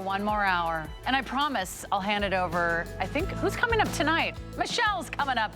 One more hour, and I promise I'll hand it over. I think, who's coming up tonight? Michelle's coming up.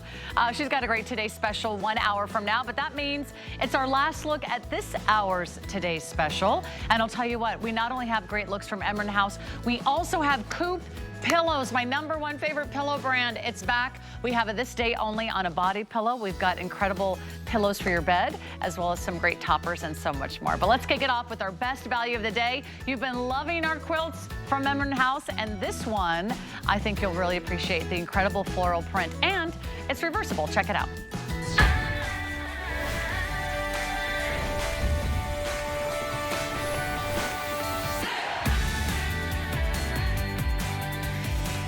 She's got a great Today Special 1 hour from now, but that means it's our last look at this hour's Today Special. And I'll tell you what, we not only have great looks from Emryn House, we also have COOP pillows, my #1 favorite pillow brand. It's back. We have a this day only on a body pillow. We've got incredible pillows for your bed, as well as some great toppers and so much more. But let's kick it off with our best value of the day. You've been loving our quilts from Emryn House, and this one, I think you'll really appreciate the incredible floral print, and it's reversible. Check it out.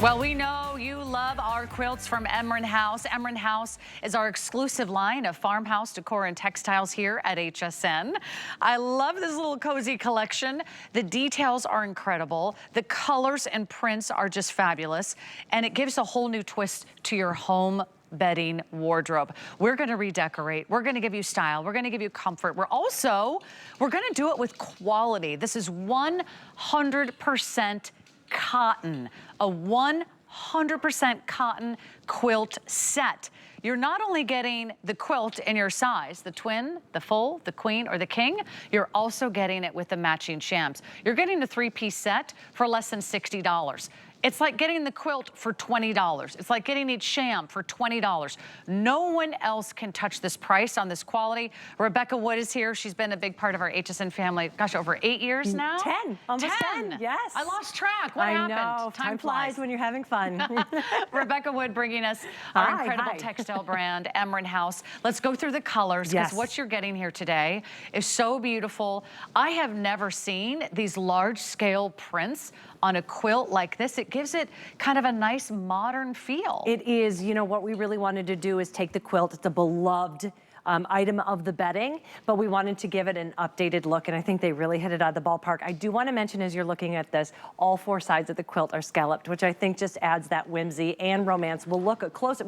Well, we know you love our quilts from Emryn House. Emryn House is our exclusive line of farmhouse decor and textiles here at HSN. I love this little cozy collection. The details are incredible. The colors and prints are just fabulous. And it gives a whole new twist to your home bedding wardrobe. We're gonna redecorate. We're gonna give you style. We're gonna give you comfort. We're gonna do it with quality. This is 100% cotton, a 100% cotton quilt set. You're not only getting the quilt in your size, the twin, the full, the queen, or the king, you're also getting it with the matching shams. You're getting the 3-piece set for less than $60. It's like getting the quilt for $20. It's like getting each sham for $20. No one else can touch this price on this quality. Rebecca Wood is here. She's been a big part of our HSN family, gosh, over 8 years now? 10, almost 10, yes. I lost track. What happened? I know, time flies when you're having fun. Rebecca Wood bringing us our incredible textile brand, Emryn House. Let's go through the colors, because what you're getting here today is so beautiful. I have never seen these large-scale prints on a quilt like this. It gives it kind of a nice modern feel. It is, you know, what we really wanted to do is take the quilt, it's a beloved item of the bedding, but we wanted to give it an updated look, and I think they really hit it out of the ballpark. I do want to mention, as you're looking at this, all 4 sides of the quilt are scalloped, which I think just adds that whimsy and romance. We'll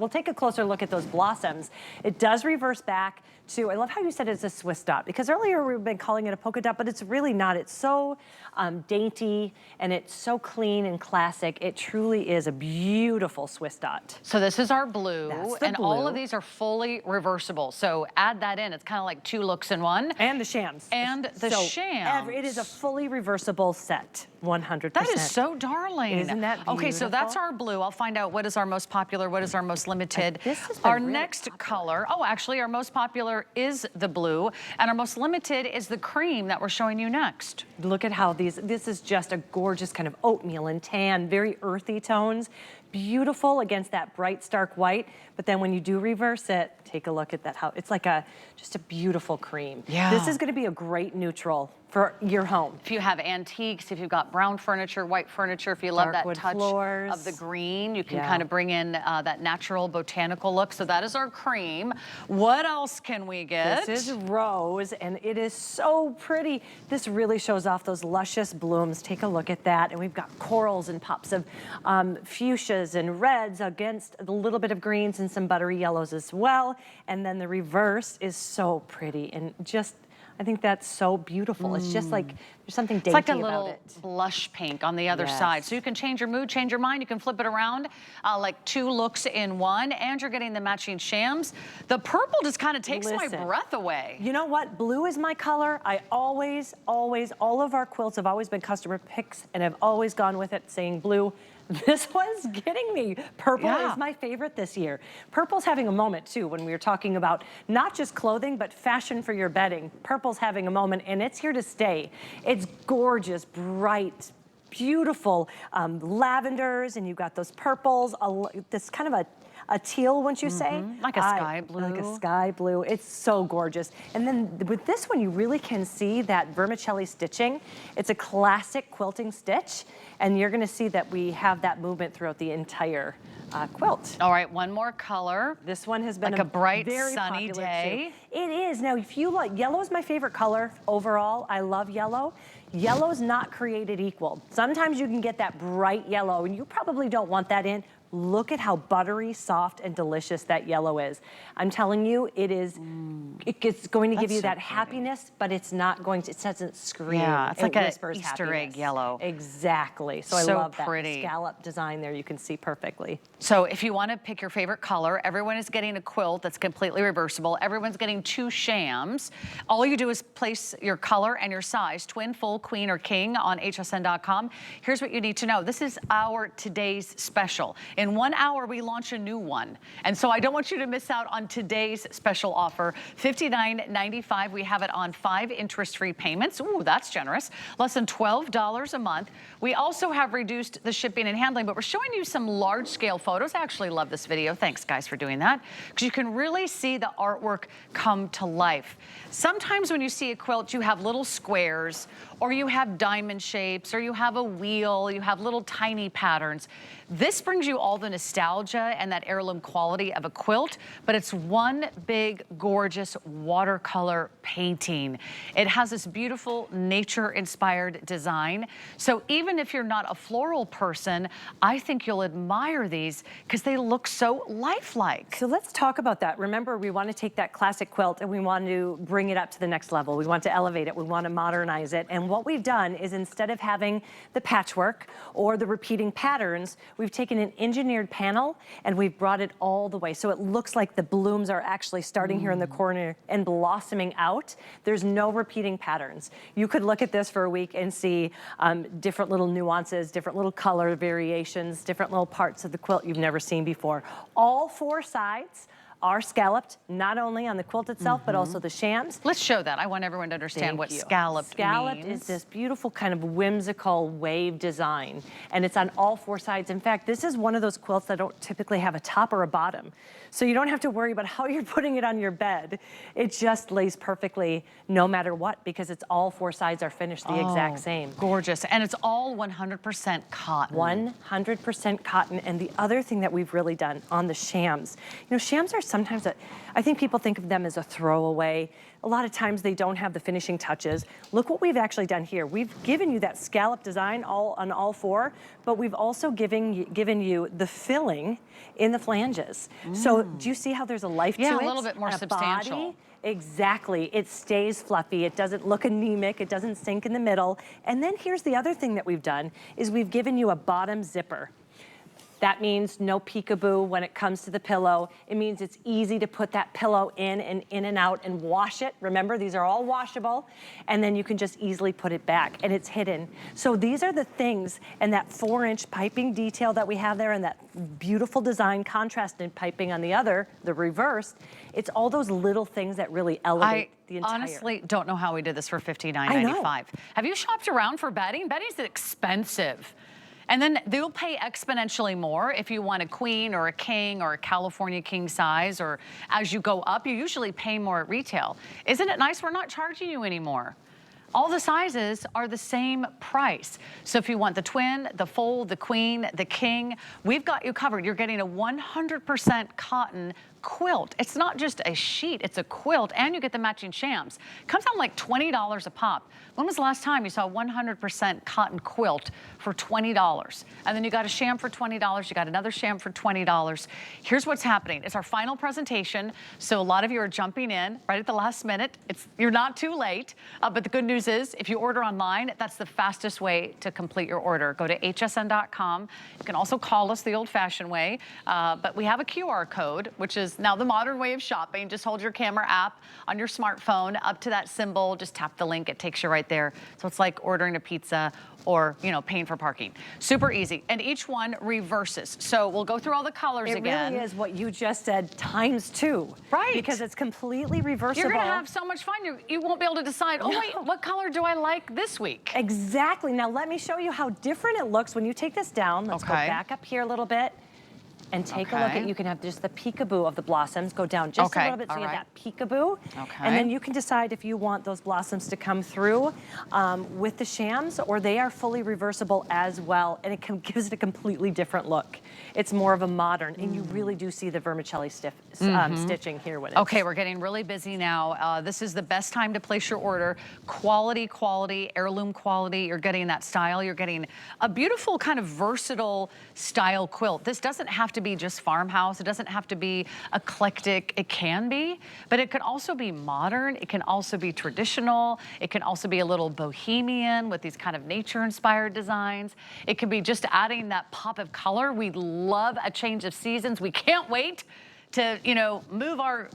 take a closer look at those blossoms. It does reverse back to, I love how you said it's a Swiss dot, because earlier we've been calling it a polka dot, but it's really not. It's so dainty, and it's so clean and classic. It truly is a beautiful Swiss dot. So this is our blue, and blue. all of these are fully reversible. So add that in. It's kind of like 2 looks in one. And the shams. And the shams. It is a fully reversible set, 100%. That is so darling. Isn't that beautiful? Okay, so that's our blue. I'll find out what is our most popular, what is our most limited. This is our next color, actually our most popular is the blue, and our most limited is the cream that we're showing you next. Look at how this is just a gorgeous kind of oatmeal and tan, very earthy tones. Beautiful against that bright, stark white. But then when you do reverse it, take a look at that, how it's like just a beautiful cream. Yeah. This is gonna be a great neutral for your home. If you have antiques, if you've got brown furniture, white furniture, if you love that touch floors of the green, you can kind of bring in that natural botanical look. So that is our cream. What else can we get? This is rose, and it is so pretty. This really shows off those luscious blooms. Take a look at that. And we've got corals and pops of fuchsias and reds against a little bit of greens and some buttery yellows as well. And then the reverse is so pretty, and just, I think that's so beautiful. It's just like, there's something dainty about it. It's like a little blush pink on the other side. So you can change your mood, change your mind. You can flip it around like 2 looks in one, and you're getting the matching shams. The purple just kind of takes my breath away. You know what? Blue is my color. I always, all of our quilts have always been customer picks, and I've always gone with it saying blue. This one's getting me. Purple is my favorite this year. Purple's having a moment too when we were talking about not just clothing, but fashion for your bedding. Purple's having a moment, and it's here to stay. It's gorgeous, bright, beautiful lavenders, and you've got those purples, this kind of a teal, wouldn't you say? Like a sky blue. Like a sky blue. It's so gorgeous. And then with this one, you really can see that vermicelli stitching. It's a classic quilting stitch, and you're gonna see that we have that movement throughout the entire quilt. All right, one more color. This one has been like a bright, very sunny day. Too. It is. Now, if you like, yellow is my favorite color overall. I love yellow. Yellow's not created equal. Sometimes you can get that bright yellow, and you probably don't want that in. Look at how buttery, soft, and delicious that yellow is. I'm telling you, it's going to give you that happiness, but it's not going to, it doesn't scream. Yeah, it's like an whispers Easter happiness. egg yellow. Exactly. So I So love that pretty. scallop design there. You can see perfectly. So if you want to pick your favorite color, everyone is getting a quilt that's completely reversible. Everyone's getting 2 shams. All you do is place your color and your size, twin, full, queen, or king on hsn.com. Here's what you need to know. This is our today's special. In 1 hour, we launch a new one. And so I don't want you to miss out on today's special offer. $59.95. We have it on 5 interest-free payments. Ooh, that's generous. Less than $12 a month. We also have reduced the shipping and handling, but we're showing you some large-scale photos. I actually love this video. Thanks, guys, for doing that, because you can really see the artwork come to life. Sometimes when you see a quilt, you have little squares, or you have diamond shapes, or you have a wheel, you have little tiny patterns. This brings you all the nostalgia and that heirloom quality of a quilt, but it's one big, gorgeous watercolor painting. It has this beautiful nature-inspired design. So even if you're not a floral person, I think you'll admire these because they look so lifelike. So let's talk about that. Remember, we want to take that classic quilt and we want to bring it up to the next level. We want to elevate it. We want to modernize it. And what we've done is, instead of having the patchwork or the repeating patterns, we've taken an engineered panel and we've brought it all the way. So it looks like the blooms are actually starting here in the corner and blossoming out. There's no repeating patterns. You could look at this for a week and see different little nuances, different little color variations, different little parts of the quilt you've never seen before. All 4 sides are scalloped, not only on the quilt itself, but also the shams. Let's show that. I want everyone to understand what scalloped Scalloped means. is this beautiful kind of whimsical wave design, and it's on all 4 sides. In fact, this is one of those quilts that don't typically have a top or a bottom. So you don't have to worry about how you're putting it on your bed. It just lays perfectly no matter what, because it's all 4 sides are finished the exact same. Gorgeous. And it's all 100% cotton. 100% cotton. And the other thing that we've really done on the shams, you know, shams are sometimes, I think people think of them as a throwaway. A lot of times they don't have the finishing touches. Look what we've actually done here. We've given you that scallop design on all 4, but we've also given you the filling in the flanges. So do you see how there's a life to it? Yeah, a little bit more substantial. Body? Exactly. It stays fluffy. It doesn't look anemic. It doesn't sink in the middle. And then here's the other thing that we've done is we've given you a bottom zipper. That means no peekaboo when it comes to the pillow. It means it's easy to put that pillow in and out and wash it. Remember, these are all washable. And then you can just easily put it back, and it's hidden. So these are the things, and that 4-inch piping detail that we have there, and that beautiful design contrasted piping on the other, the reverse. It's all those little things that really elevate the entire. I honestly don't know how we did this for $59.95. Have you shopped around for bedding? Bedding's expensive. And then they'll pay exponentially more if you want a queen or a king or a California king size, or as you go up, you usually pay more at retail. Isn't it nice we're not charging you anymore? All the sizes are the same price. So if you want the twin, the full, the queen, the king, we've got you covered. You're getting a 100% cotton quilt. It's not just a sheet, it's a quilt, and you get the matching shams. Comes out like $20 a pop. When was the last time you saw a 100% cotton quilt for $20? And then you got a sham for $20, you got another sham for $20. Here's what's happening. It's our final presentation, so a lot of you are jumping in right at the last minute. You're not too late, but the good news is if you order online, that's the fastest way to complete your order. Go to hsn.com. You can also call us the old-fashioned way, but we have a QR code, which is now the modern way of shopping. Just hold your camera app on your smartphone up to that symbol, just tap the link, it takes you right there. So it's like ordering a pizza or, you know, paying for parking. Super easy. And each one reverses. So we'll go through all the colors again. It really is what you just said times 2. Right. Because it's completely reversible. You're gonna have so much fun. You won't be able to decide, oh wait, what color do I like this week? Exactly. Now let me show you how different it looks when you take this down. Let's go back up here a little bit. and take a look at, you can have just the peekaboo of the blossoms, go down just a little bit so you have that peekaboo. And then you can decide if you want those blossoms to come through with the shams, or they are fully reversible as well, and it gives it a completely different look. It's more of a modern, and you really do see the vermicelli stitching here with it. Okay, we're getting really busy now. This is the best time to place your order. Quality, heirloom quality. You're getting that style. You're getting a beautiful kind of versatile style quilt. This doesn't have to be just farmhouse. It doesn't have to be eclectic. It can be, but it can also be modern. It can also be traditional. It can also be a little bohemian with these kind of nature-inspired designs. It can be just adding that pop of color. We love a change of seasons. We can't wait to, move our,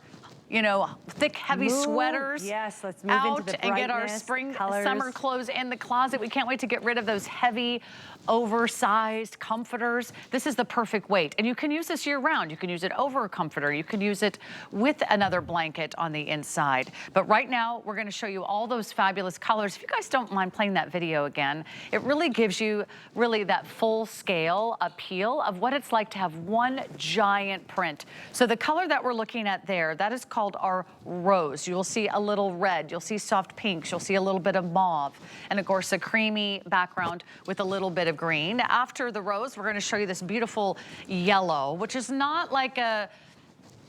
thick, heavy sweaters let's move out into the and get our spring, summer clothes in the closet. We can't wait to get rid of those heavy, oversized comforters. This is the perfect weight. And you can use this year round. You can use it over a comforter. You can use it with another blanket on the inside. But right now, we're gonna show you all those fabulous colors. If you guys don't mind playing that video again, it really gives you that full scale appeal of what it's like to have one giant print. So the color that we're looking at there, that is called our rose. You will see a little red, you'll see soft pinks, you'll see a little bit of mauve, and of course a creamy background with a little bit of green. After the rose, we're gonna show you this beautiful yellow, which is not like a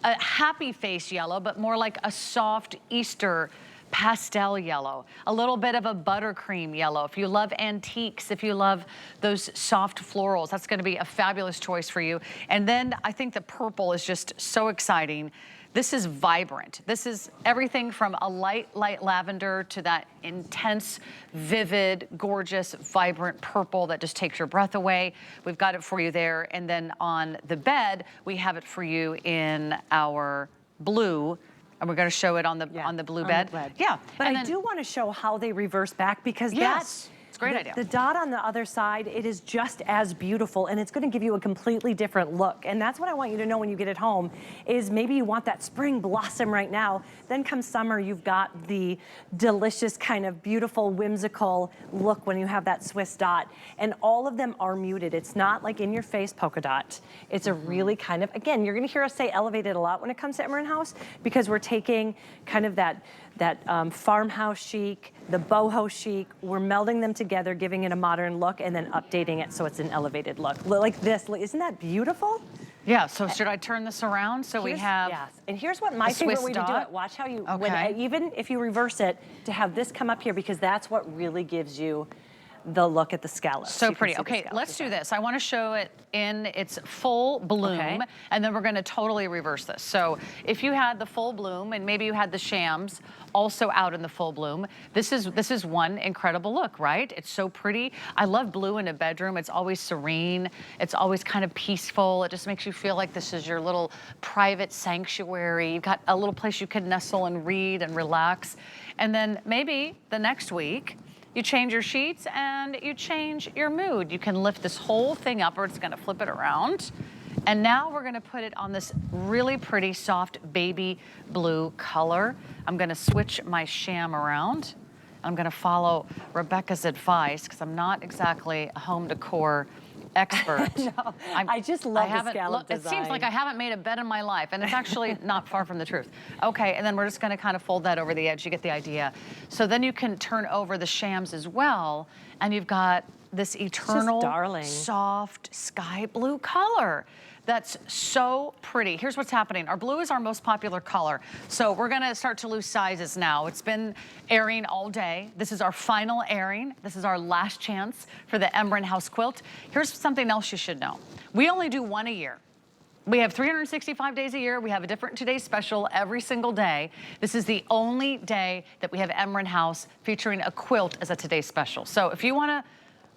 happy face yellow, but more like a soft Easter pastel yellow, a little bit of a buttercream yellow. If you love antiques, if you love those soft florals, that's gonna be a fabulous choice for you. And then I think the purple is just so exciting. This is vibrant. This is everything from a light lavender to that intense, vivid, gorgeous, vibrant purple that just takes your breath away. We've got it for you there. And then on the bed, we have it for you in our blue. And we're gonna show it on the blue bed. Yeah. But I do wanna show how they reverse back, because great idea. The dot on the other side, it is just as beautiful, and it's gonna give you a completely different look. And that's what I want you to know when you get it home, is maybe you want that spring blossom right now. Then come summer, you've got the delicious kind of beautiful, whimsical look when you have that Swiss dot. And all of them are muted. It's not like in your face polka dot. It's a really kind of, again, you're gonna hear us say elevated a lot when it comes to Emryn House, because we're taking kind of that farmhouse chic, the boho chic, we're melding them together, giving it a modern look, and then updating it so it's an elevated look. Like this, isn't that beautiful? Yeah, so should I turn this around so we have and here's what my favorite way to do it. Watch how you, even if you reverse it, to have this come up here, because that's what really gives you the look at the scallops. So pretty. Okay, let's do this. I want to show it in its full bloom, and then we're going to totally reverse this. So if you had the full bloom, and maybe you had the shams also out in the full bloom, this is one incredible look, right? It's so pretty. I love blue in a bedroom. It's always serene. It's always kind of peaceful. It just makes you feel like this is your little private sanctuary. You've got a little place you can nestle and read and relax. And then maybe the next week, you change your sheets and you change your mood. You can lift this whole thing up, or it's gonna flip it around. And now we're gonna put it on this really pretty soft baby blue color. I'm gonna switch my sham around. I'm gonna follow Rebecca's advice, because I'm not exactly a home decor expert. No, I just love the scallop design. It seems like I haven't made a bed in my life, and it's actually not far from the truth. Okay, and then we're just gonna kind of fold that over the edge. You get the idea. So then you can turn over the shams as well, and you've got this eternal, soft sky blue color. That's so pretty. Here's what's happening. Our blue is our most popular color. So we're gonna start to lose sizes now. It's been airing all day. This is our final airing. This is our last chance for the Emryn House quilt. Here's something else you should know. We only do one a year. We have 365 days a year. We have a different Today's Special every single day. This is the only day that we have Emryn House featuring a quilt as a Today's Special. So if you wanna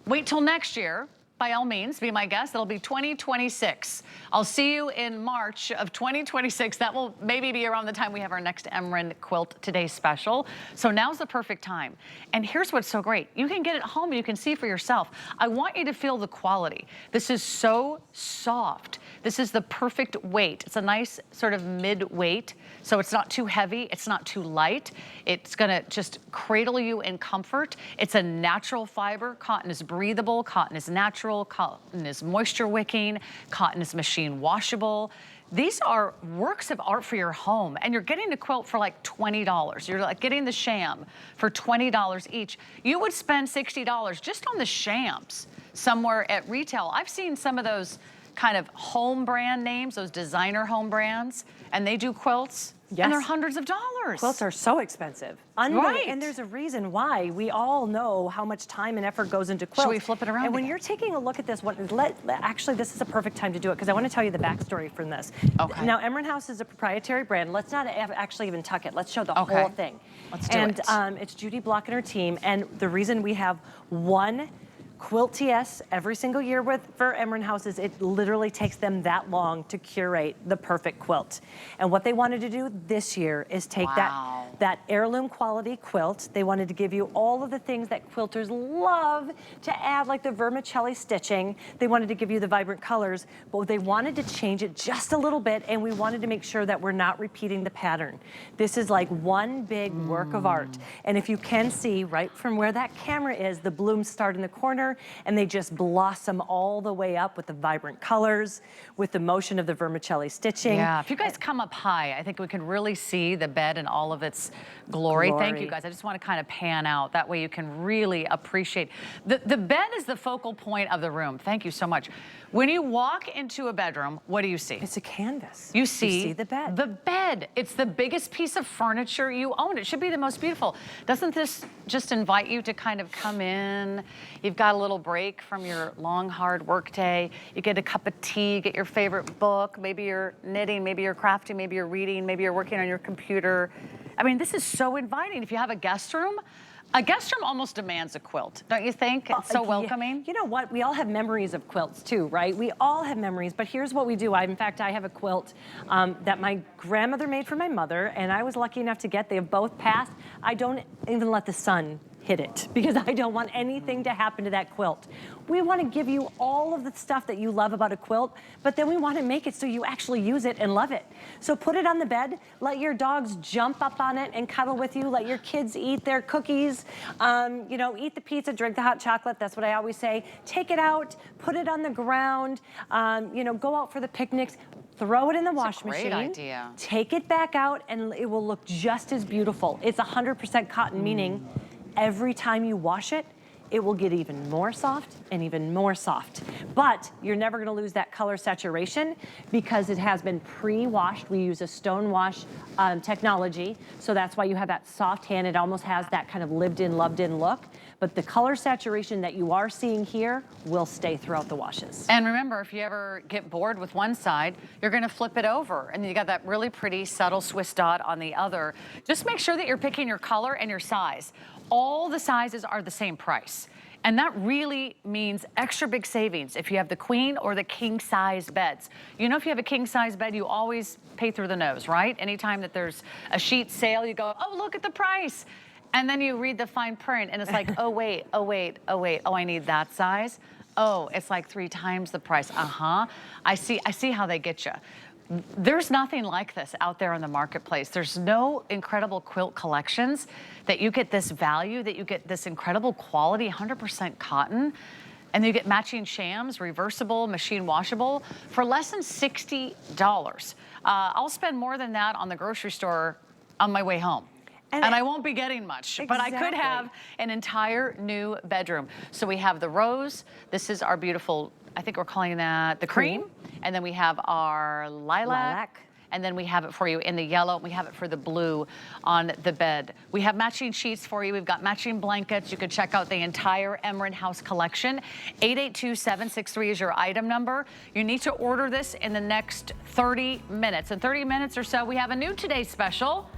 wait till next year, by all means, be my guest. It'll be 2026. I'll see you in March of 2026. That will maybe be around the time we have our next Emryn Quilt Today Special. So now's the perfect time. And here's what's so great. You can get it home and you can see for yourself. I want you to feel the quality. This is so soft. This is the perfect weight. It's a nice sort of mid-weight, so it's not too heavy, it's not too light. It's gonna just cradle you in comfort. It's a natural fiber. Cotton is breathable, cotton is natural. natural, cotton is moisture wicking, cotton is machine washable. These are works of art for your home, and you're getting a quilt for like $20. You're like getting the sham for $20 each. You would spend $60 just on the shams somewhere at retail. I've seen some of those kind of home brand names, those designer home brands, and they do quilts. Yes. And they're hundreds of dollars. Quilts are so expensive. Right. And there's a reason why. We all know how much time and effort goes into quilts. Should we flip it around? And when you're taking a look at this one, actually, this is a perfect time to do it because I want to tell you the backstory from this. Okay. Now, Emryn House is a proprietary brand. Let's not actually even tuck it. Let's show the whole thing. Let's do it. And it's Judy Block and her team. And the reason we have one Quilt TS every single year for Emryn Houses, it literally takes them that long to curate the perfect quilt. And what they wanted to do this year is take that heirloom quality quilt. They wanted to give you all of the things that quilters love to add, like the vermicelli stitching. They wanted to give you the vibrant colors, but they wanted to change it just a little bit, and we wanted to make sure that we're not repeating the pattern. This is like one big work of art. And if you can see right from where that camera is, the blooms start in the corner, and they just blossom all the way up with the vibrant colors, with the motion of the vermicelli stitching. Yeah, if you guys come up high, I think we can really see the bed in all of its glory. Thank you guys. I just want to kind of pan out. That way you can really appreciate. The bed is the focal point of the room. Thank you so much. When you walk into a bedroom, what do you see? It's a canvas. You see the bed. The bed. It's the biggest piece of furniture you own. It should be the most beautiful. Doesn't this just invite you to kind of come in? You've got a little break from your long, hard work day. You get a cup of tea, get your favorite book. Maybe you're knitting, maybe you're crafting, maybe you're reading, maybe you're working on your computer. I mean, this is so inviting. If you have a guest room almost demands a quilt, don't you think? It's so welcoming. You know what? We all have memories of quilts too, right? We all have memories, but here's what we do. In fact, I have a quilt that my grandmother made for my mother, and I was lucky enough to get. They have both passed. I don't even let the sun hit it because I don't want anything to happen to that quilt. We want to give you all of the stuff that you love about a quilt, but then we want to make it so you actually use it and love it. So put it on the bed, let your dogs jump up on it and cuddle with you, let your kids eat their cookies, you know, eat the pizza, drink the hot chocolate. That's what I always say. Take it out, put it on the ground, you know, go out for the picnics. Throw it in the wash machine. Great idea. Take it back out, and it will look just as beautiful. It's 100% cotton, meaning every time you wash it, it will get even more soft and even more soft. But you're never gonna lose that color saturation because it has been pre-washed. We use a stone wash technology, so that's why you have that soft hand. It almost has that kind of lived in, loved in look. But the color saturation that you are seeing here will stay throughout the washes. And remember, if you ever get bored with one side, you're gonna flip it over, and you got that really pretty subtle Swiss dot on the other. Just make sure that you're picking your color and your size. All the sizes are the same price. And that really means extra big savings if you have the queen or the king size beds. You know, if you have a king size bed, you always pay through the nose, right? Anytime that there's a sheet sale, you go, oh, look at the price. And then you read the fine print and it's like, oh, wait, oh, wait, oh, wait. Oh, I need that size. Oh, it's like 3 times the price. I see how they get you. There's nothing like this out there in the marketplace. There's no incredible quilt collections that you get this value, that you get this incredible quality, 100% cotton, and you get matching shams, reversible, machine washable, for less than $60. I'll spend more than that on the grocery store on my way home. And I won't be getting much, but I could have an entire new bedroom. So we have the rose. This is our beautiful, I think we're calling that the cream. And then we have our lilac. And then we have it for you in the yellow. We have it for the blue on the bed. We have matching sheets for you. We've got matching blankets. You can check out the entire Emryn House collection. 882-763 is your item number. You need to order this in the next 30 minutes. In 30 minutes or so, we have a new Today special.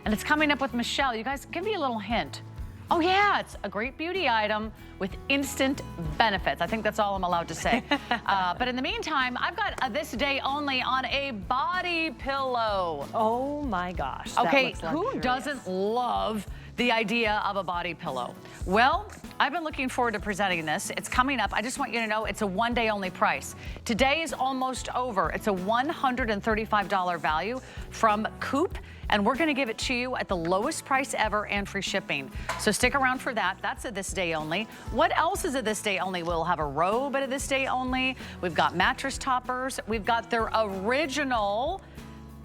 And it's coming up with Michelle. You guys, give me a little hint. Oh yeah, it's a great beauty item with instant benefits. I think that's all I'm allowed to say. But in the meantime, I've got this day only on a body pillow. Oh my gosh. Okay, who doesn't love the idea of a body pillow. Well, I've been looking forward to presenting this. It's coming up. I just want you to know it's a one-day only price. Today is almost over. It's a $135 value from COOP, and we're gonna give it to you at the lowest price ever and free shipping. So stick around for that. That's a this day only. What else is a this day only? We'll have a robe at a this day only. We've got mattress toppers. We've got their original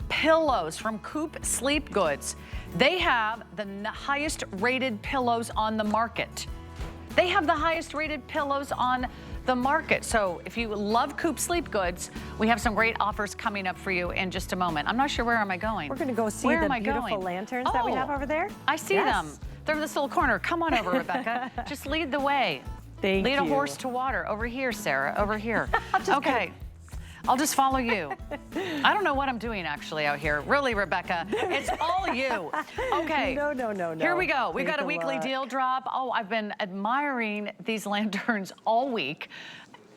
pillows from COOP Sleep Goods. They have the highest rated pillows on the market. They have the highest rated pillows on the market. So if you love COOP Sleep Goods, we have some great offers coming up for you in just a moment. I'm not sure, where am I going? We're gonna go see the beautiful lanterns that we have over there. I see them. They're in this little corner. Come on over, Rebecca. Just lead the way. Thank you. Lead a horse to water. Over here, Sarah, over here. Okay. I'll just follow you. I don't know what I'm doing actually out here. Really, Rebecca, it's all you. Okay. No. Here we go. We've got a weekly deal drop. Oh, I've been admiring these lanterns all week.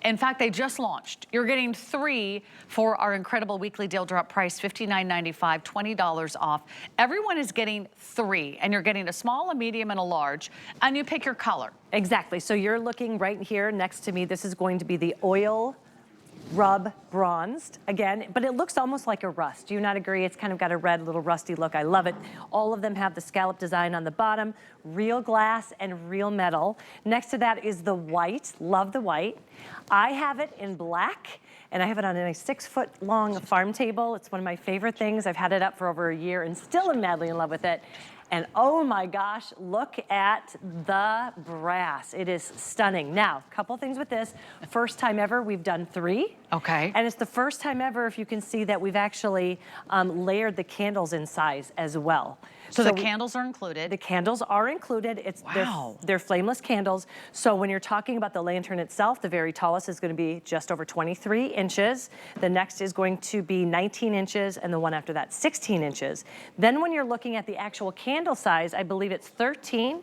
In fact, they just launched. You're getting 3 for our incredible weekly deal drop price, $59.95, $20 off. Everyone is getting 3, and you're getting a small, a medium, and a large, and you pick your color. Exactly. So you're looking right here next to me. This is going to be the oil rub bronzed again, but it looks almost like a rust. Do you not agree? It's kind of got a red little rusty look. I love it. All of them have the scallop design on the bottom, real glass and real metal. Next to that is the white. Love the white. I have it in black, and I have it on a 6-foot long farm table. It's one of my favorite things. I've had it up for over a year and still am madly in love with it. And oh my gosh, look at the brass. It is stunning. Now, a couple things with this. First time ever, we've done 3. Okay. And it's the first time ever, if you can see, that we've actually layered the candles in size as well. So the candles are included? The candles are included. Wow. They're flameless candles. So when you're talking about the lantern itself, the very tallest is going to be just over 23 inches. The next is going to be 19 inches, and the one after that, 16 inches. Then when you're looking at the actual candle size, I believe it's 13,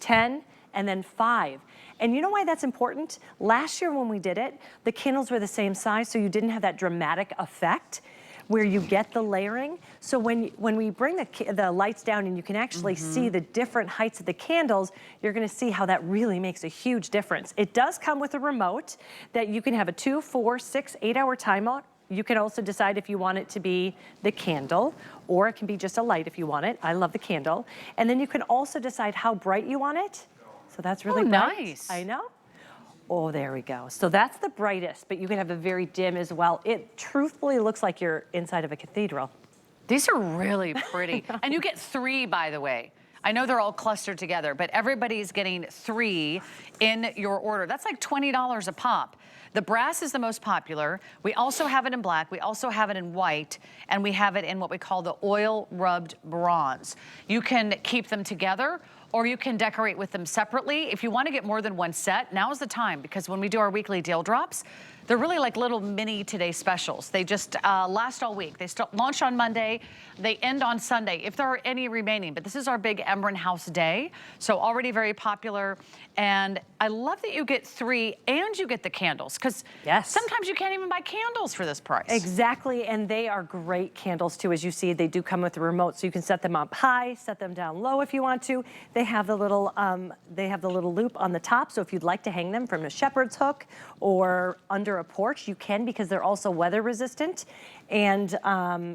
10, and then 5. And you know why that's important? Last year when we did it, the candles were the same size, so you didn't have that dramatic effect where you get the layering. So when we bring the lights down and you can actually see the different heights of the candles, you're gonna see how that really makes a huge difference. It does come with a remote that you can have a 2, 4, 6, 8-hour timeout. You can also decide if you want it to be the candle, or it can be just a light if you want it. I love the candle. And then you can also decide how bright you want it. So that's really bright. Nice. I know. Oh, there we go. So that's the brightest, but you can have a very dim as well. It truthfully looks like you're inside of a cathedral. These are really pretty. And you get 3, by the way. I know they're all clustered together, but everybody's getting 3 in your order. That's like $20 a pop. The brass is the most popular. We also have it in black. We also have it in white, and we have it in what we call the oil rubbed bronze. You can keep them together, or you can decorate with them separately. If you want to get more than one set, now is the time, because when we do our weekly deal drops, they're really like little mini today specials. They just last all week. They launch on Monday, they end on Sunday, if there are any remaining. But this is our big Emryn House day, so already very popular. And I love that you get 3 and you get the candles, because sometimes you can't even buy candles for this price. Exactly, and they are great candles too. As you see, they do come with a remote, so you can set them up high, set them down low if you want to. They have the little loop on the top, so if you'd like to hang them from a shepherd's hook or under a porch, you can, because they're also weather resistant and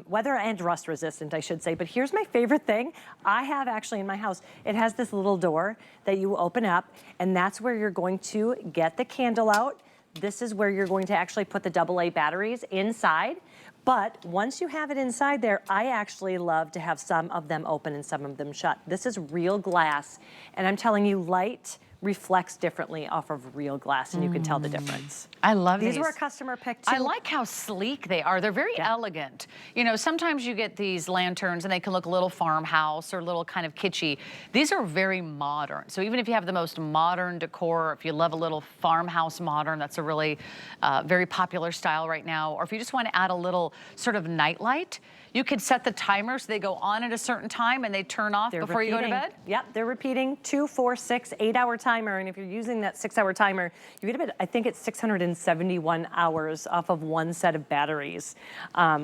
weather and rust resistant, I should say. But here's my favorite thing. I have actually in my house, it has this little door that you open up, and that's where you're going to get the candle out. This is where you're going to actually put the AA batteries inside. But once you have it inside there, I actually love to have some of them open and some of them shut. This is real glass, and I'm telling you, light reflects differently off of real glass, and you can tell the difference. I love these. These were a customer pick too. I like how sleek they are. They're very elegant. You know, sometimes you get these lanterns and they can look a little farmhouse or a little kind of kitschy. These are very modern. So even if you have the most modern decor, if you love a little farmhouse modern, that's a really very popular style right now. Or if you just want to add a little sort of nightlight, you could set the timer so they go on at a certain time and they turn off before you go to bed? Yep, they're repeating 2, 4, 6, 8-hour timer. And if you're using that 6-hour timer, you get about, I think it's 671 hours off of one set of batteries,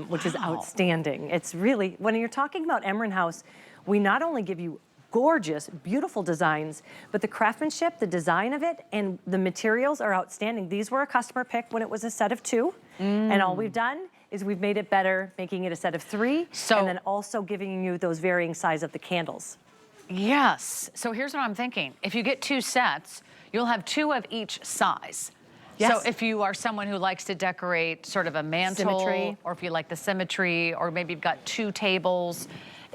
which is outstanding. It's really, when you're talking about Emryn House, we not only give you gorgeous, beautiful designs, but the craftsmanship, the design of it, and the materials are outstanding. These were a customer pick when it was a set of 2, and all we've done is we've made it better, making it a set of 3, and then also giving you those varying size of the candles. Yes, so here's what I'm thinking. If you get 2 sets, you'll have 2 of each size. Yes. So if you are someone who likes to decorate sort of a mantle, Symmetry. or if you like the symmetry, or maybe you've got 2 tables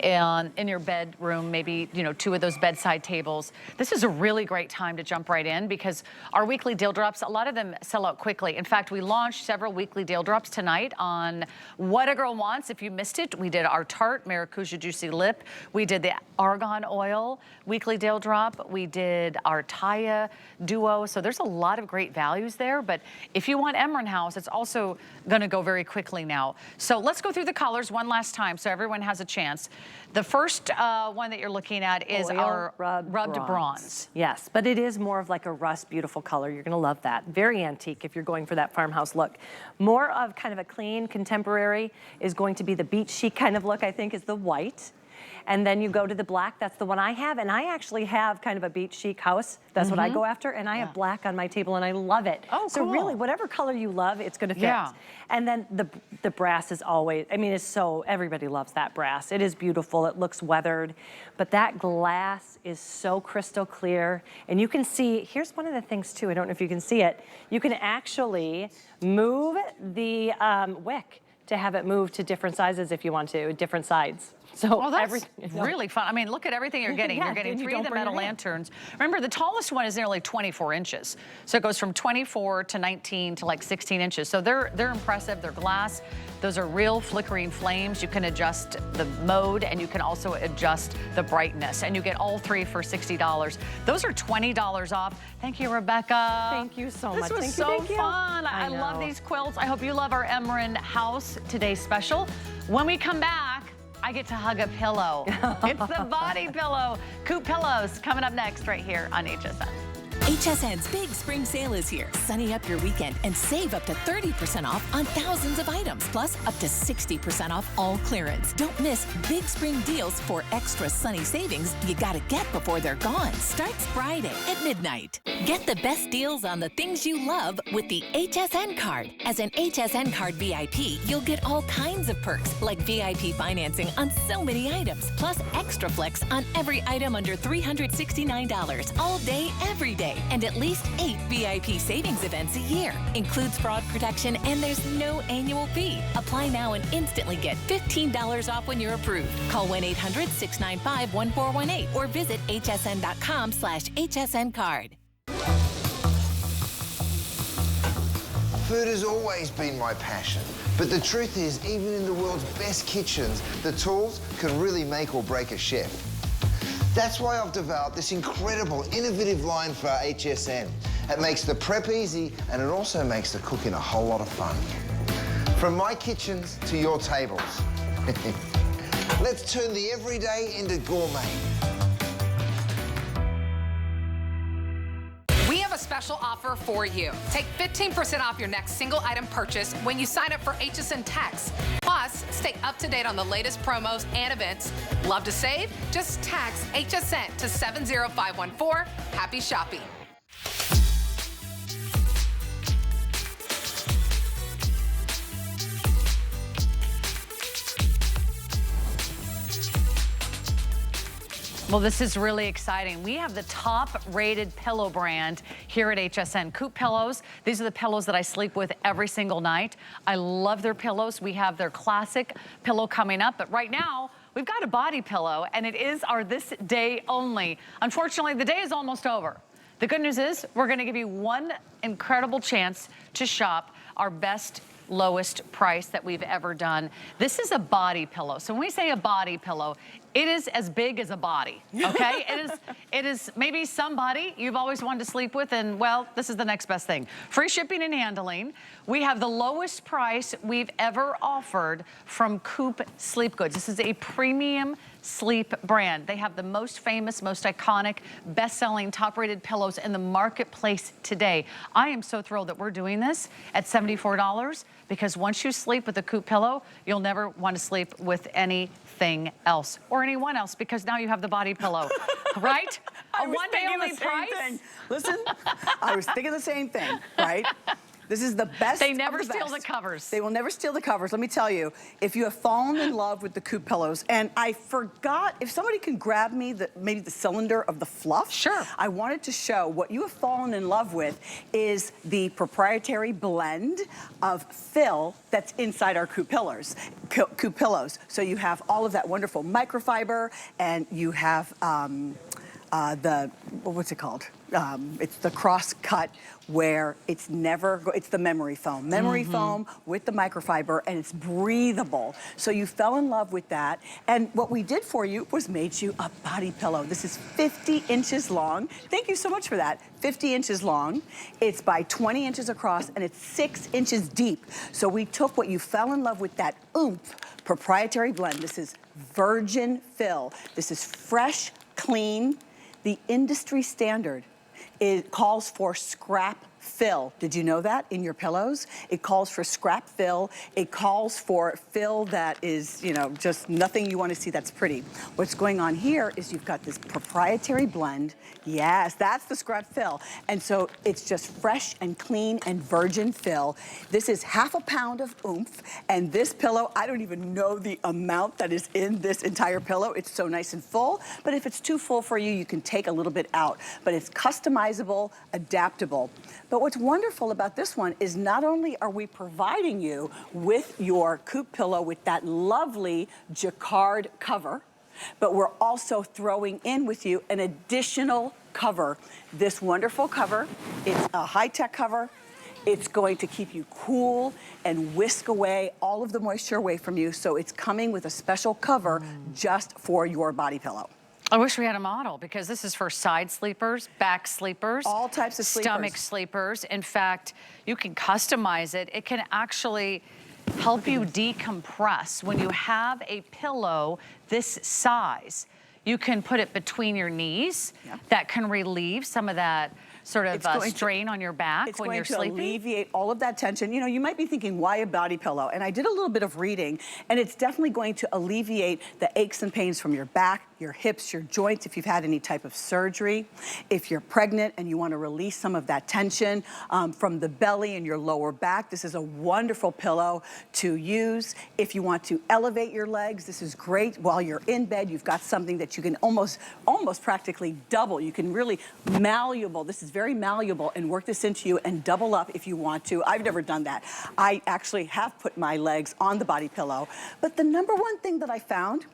and in your bedroom, maybe, you know, 2 of those bedside tables. This is a really great time to jump right in because our weekly deal drops, a lot of them sell out quickly. In fact, we launched several weekly deal drops tonight on What a Girl Wants. If you missed it, we did our Tarte Maracuja Juicy Lip. We did the Argan Oil weekly deal drop. We did our Taya Duo. So there's a lot of great values there. But if you want Emryn House, it's also going to go very quickly now. So let's go through the colors one last time so everyone has a chance. The first one that you're looking at is Oil our rubbed bronze. Yes, but it is more of like a rust, beautiful color. You're gonna love that. Very antique if you're going for that farmhouse look. More of kind of a clean, contemporary is going to be the beach chic kind of look, I think, is the white. And then you go to the black, that's the one I have. And I actually have kind of a beach chic house. That's what I go after. And I have black on my table and I love it. Oh, so cool. really, whatever color you love, it's gonna fit. Yeah. And then the brass is always, I mean, it's so, everybody loves that brass. It is beautiful, it looks weathered. But that glass is so crystal clear. And you can see, here's one of the things too, I don't know if you can see it. You can actually move the wick to have it move to different sizes if you want to, different sides. So Oh, that's really fun. I mean, look at everything you're getting. Yeah, You're getting and you 3 don't of the burn metal your hand. lanterns. Remember, the tallest one is nearly 24 inches. So it goes from 24 to 19 to like 16 inches. So they're impressive. They're glass. Those are real flickering flames. You can adjust the mode and you can also adjust the brightness. And you get all 3 for $60. Those are $20 off. Thank you, Rebecca. Thank you so much. This was Thank you. fun. I love these quilts. I hope you love our Emryn House Today's Special. When we come back, I get to hug a pillow. It's the body pillow. COOP pillows coming up next right here on HSN. HSN's big spring sale is here. Sunny up your weekend and save up to 30% off on thousands of items, plus up to 60% off all clearance. Don't miss big spring deals for extra sunny savings you gotta get before they're gone. Starts Friday at midnight. Get the best deals on the things you love with the HSN card. As an HSN card VIP, you'll get all kinds of perks like VIP financing on so many items, plus extra flex on every item under $369 all day, every day. And at least 8 VIP savings events a year. Includes fraud protection and there's no annual fee. Apply now and instantly get $15 off when you're approved. Call 1-800-695-1418 or visit hsn.com/HSN card. Food has always been my passion. But the truth is, even in the world's best kitchens, the tools can really make or break a chef. That's why I've developed this incredible, innovative line for HSN. It makes the prep easy, and it also makes the cooking a whole lot of fun. From my kitchens to your tables. Let's turn the everyday into gourmet. We have a special offer for you. Take 15% off your next single item purchase when you sign up for HSN Tax. Plus, stay up to date on the latest promos and events. Love to save? Just text HSN to 70514. Happy shopping. Well, this is really exciting. We have the top rated pillow brand here at HSN. COOP pillows. These are the pillows that I sleep with every single night. I love their pillows. We have their classic pillow coming up, but right now we've got a body pillow and it is our this day only. Unfortunately, the day is almost over. The good news is we're gonna give you one incredible chance to shop our best lowest price that we've ever done. This is a body pillow. So when we say a body pillow, it is as big as a body, okay? It is maybe somebody you've always wanted to sleep with, and well, this is the next best thing. Free shipping and handling. We have the lowest price we've ever offered from COOP Sleep Goods. This is a premium sleep brand. They have the most famous, most iconic, best-selling, top-rated pillows in the marketplace today. I am so thrilled that we're doing this at $74 because once you sleep with a COOP pillow, you'll never want to sleep with anything else or anyone else because now you have the body pillow, right? A one-day only price? Listen, I was thinking the same thing, right? This is the best. They never steal the covers. They will never steal the covers. Let me tell you, if you have fallen in love with the COOP pillows, and I forgot, if somebody can grab me maybe the cylinder of the fluff. Sure. I wanted to show what you have fallen in love with is the proprietary blend of fill that's inside our COOP pillows. COOP pillows. So you have all of that wonderful microfiber, and you have what's it called? It's the cross cut where it's the memory foam. Memory foam with the microfiber, and it's breathable. So you fell in love with that. And what we did for you was made you a body pillow. This is 50 inches long. Thank you so much for that. 50 inches long. It's by 20 inches across, and it's 6 inches deep. So we took what you fell in love with, that oomph proprietary blend. This is virgin fill. This is fresh, clean. The industry standard, it calls for scrap fill. Did you know that in your pillows? It calls for scrap fill. It calls for fill that is, you know, just nothing you want to see that's pretty. What's going on here is you've got this proprietary blend. Yes, that's the scrap fill. And so it's just fresh and clean and virgin fill. This is half a pound of oomph. And this pillow, I don't even know the amount that is in this entire pillow. It's so nice and full. But if it's too full for you, you can take a little bit out. But it's customizable, adaptable. But what's wonderful about this one is not only are we providing you with your COOP pillow with that lovely jacquard cover, but we're also throwing in with you an additional cover. This wonderful cover, it's a high-tech cover. It's going to keep you cool and whisk away all of the moisture away from you. So it's coming with a special cover just for your body pillow. I wish we had a model because this is for side sleepers, back sleepers. All types of sleepers. Stomach sleepers. In fact, you can customize it. It can actually help you decompress. When you have a pillow this size, you can put it between your knees. Yep. That can relieve some of that sort of strain on your back when you're sleeping. It's going to alleviate all of that tension. You know, you might be thinking, why a body pillow? And I did a little bit of reading, and it's definitely going to alleviate the aches and pains from your back, your hips, your joints, if you've had any type of surgery. If you're pregnant and you want to release some of that tension from the belly and your lower back, this is a wonderful pillow to use. If you want to elevate your legs, this is great. While you're in bed, you've got something that you can almost practically double. You can really malleable. This is very malleable, and work this into you and double up if you want to. I've never done that. I actually have put my legs on the body pillow. But the number one thing that I found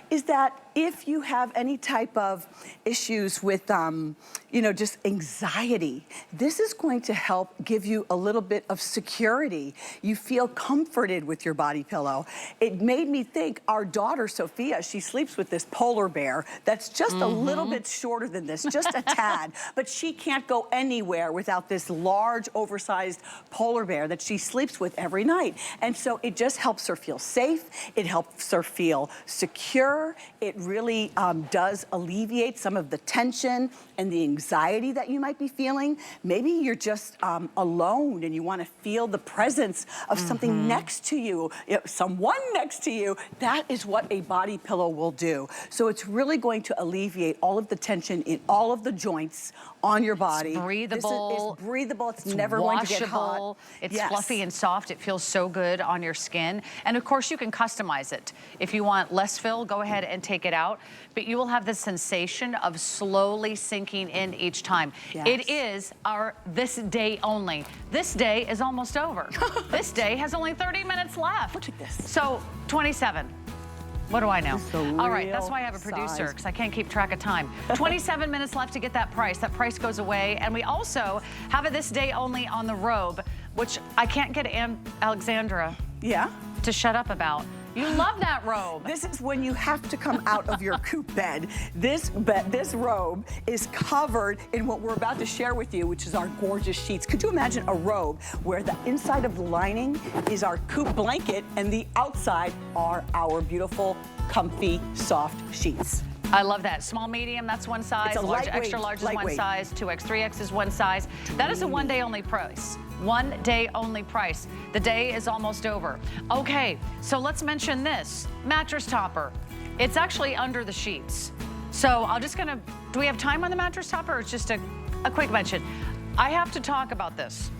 is that if you have any type of issues with, you know, just anxiety, this is going to help give you a little bit of security. You feel comforted with your body pillow. It made me think, our daughter, Sophia, she sleeps with this polar bear that's just a little bit shorter than this, just a tad, but she can't go anywhere without this large, oversized polar bear that she sleeps with every night. And so it just helps her feel safe. It helps her feel secure. It really does alleviate some of the tension and the anxiety that you might be feeling. Maybe you're just alone and you want to feel the presence of something next to you, someone next to you. That is what a body pillow will do. So it's really going to alleviate all of the tension in all of the joints on your body. It's breathable. It's breathable. It's never going to get hot. It's fluffy and soft. It feels so good on your skin. And of course, you can customize it. If you want less fill, go ahead and take it out. But you will have the sensation of slowly sinking in each time. Yes. It is our this day only. This day is almost over. This day has only 30 minutes left. Look at this. So 27. What do I know? All right, that's why I have a producer, size. because I can't keep track of time. 27 minutes left to get that price. That price goes away. And we also have it this day only on the robe, which I can't get Alexandra to shut up about. You love that robe. This is when you have to come out of your COOP bed. This robe is covered in what we're about to share with you, which is our gorgeous sheets. Could you imagine a robe where the inside of the lining is our COOP blanket and the outside are our beautiful, comfy, soft sheets? I love that. Small, medium, that's one size. It's a Large, lightweight, extra large is one size. 2X, 3X is one size. That is a one-day only price. One day only price. The day is almost over. Okay, so let's mention this. Mattress topper. It's actually under the sheets. So do we have time on the mattress topper, or it's just a quick mention? I have to talk about this.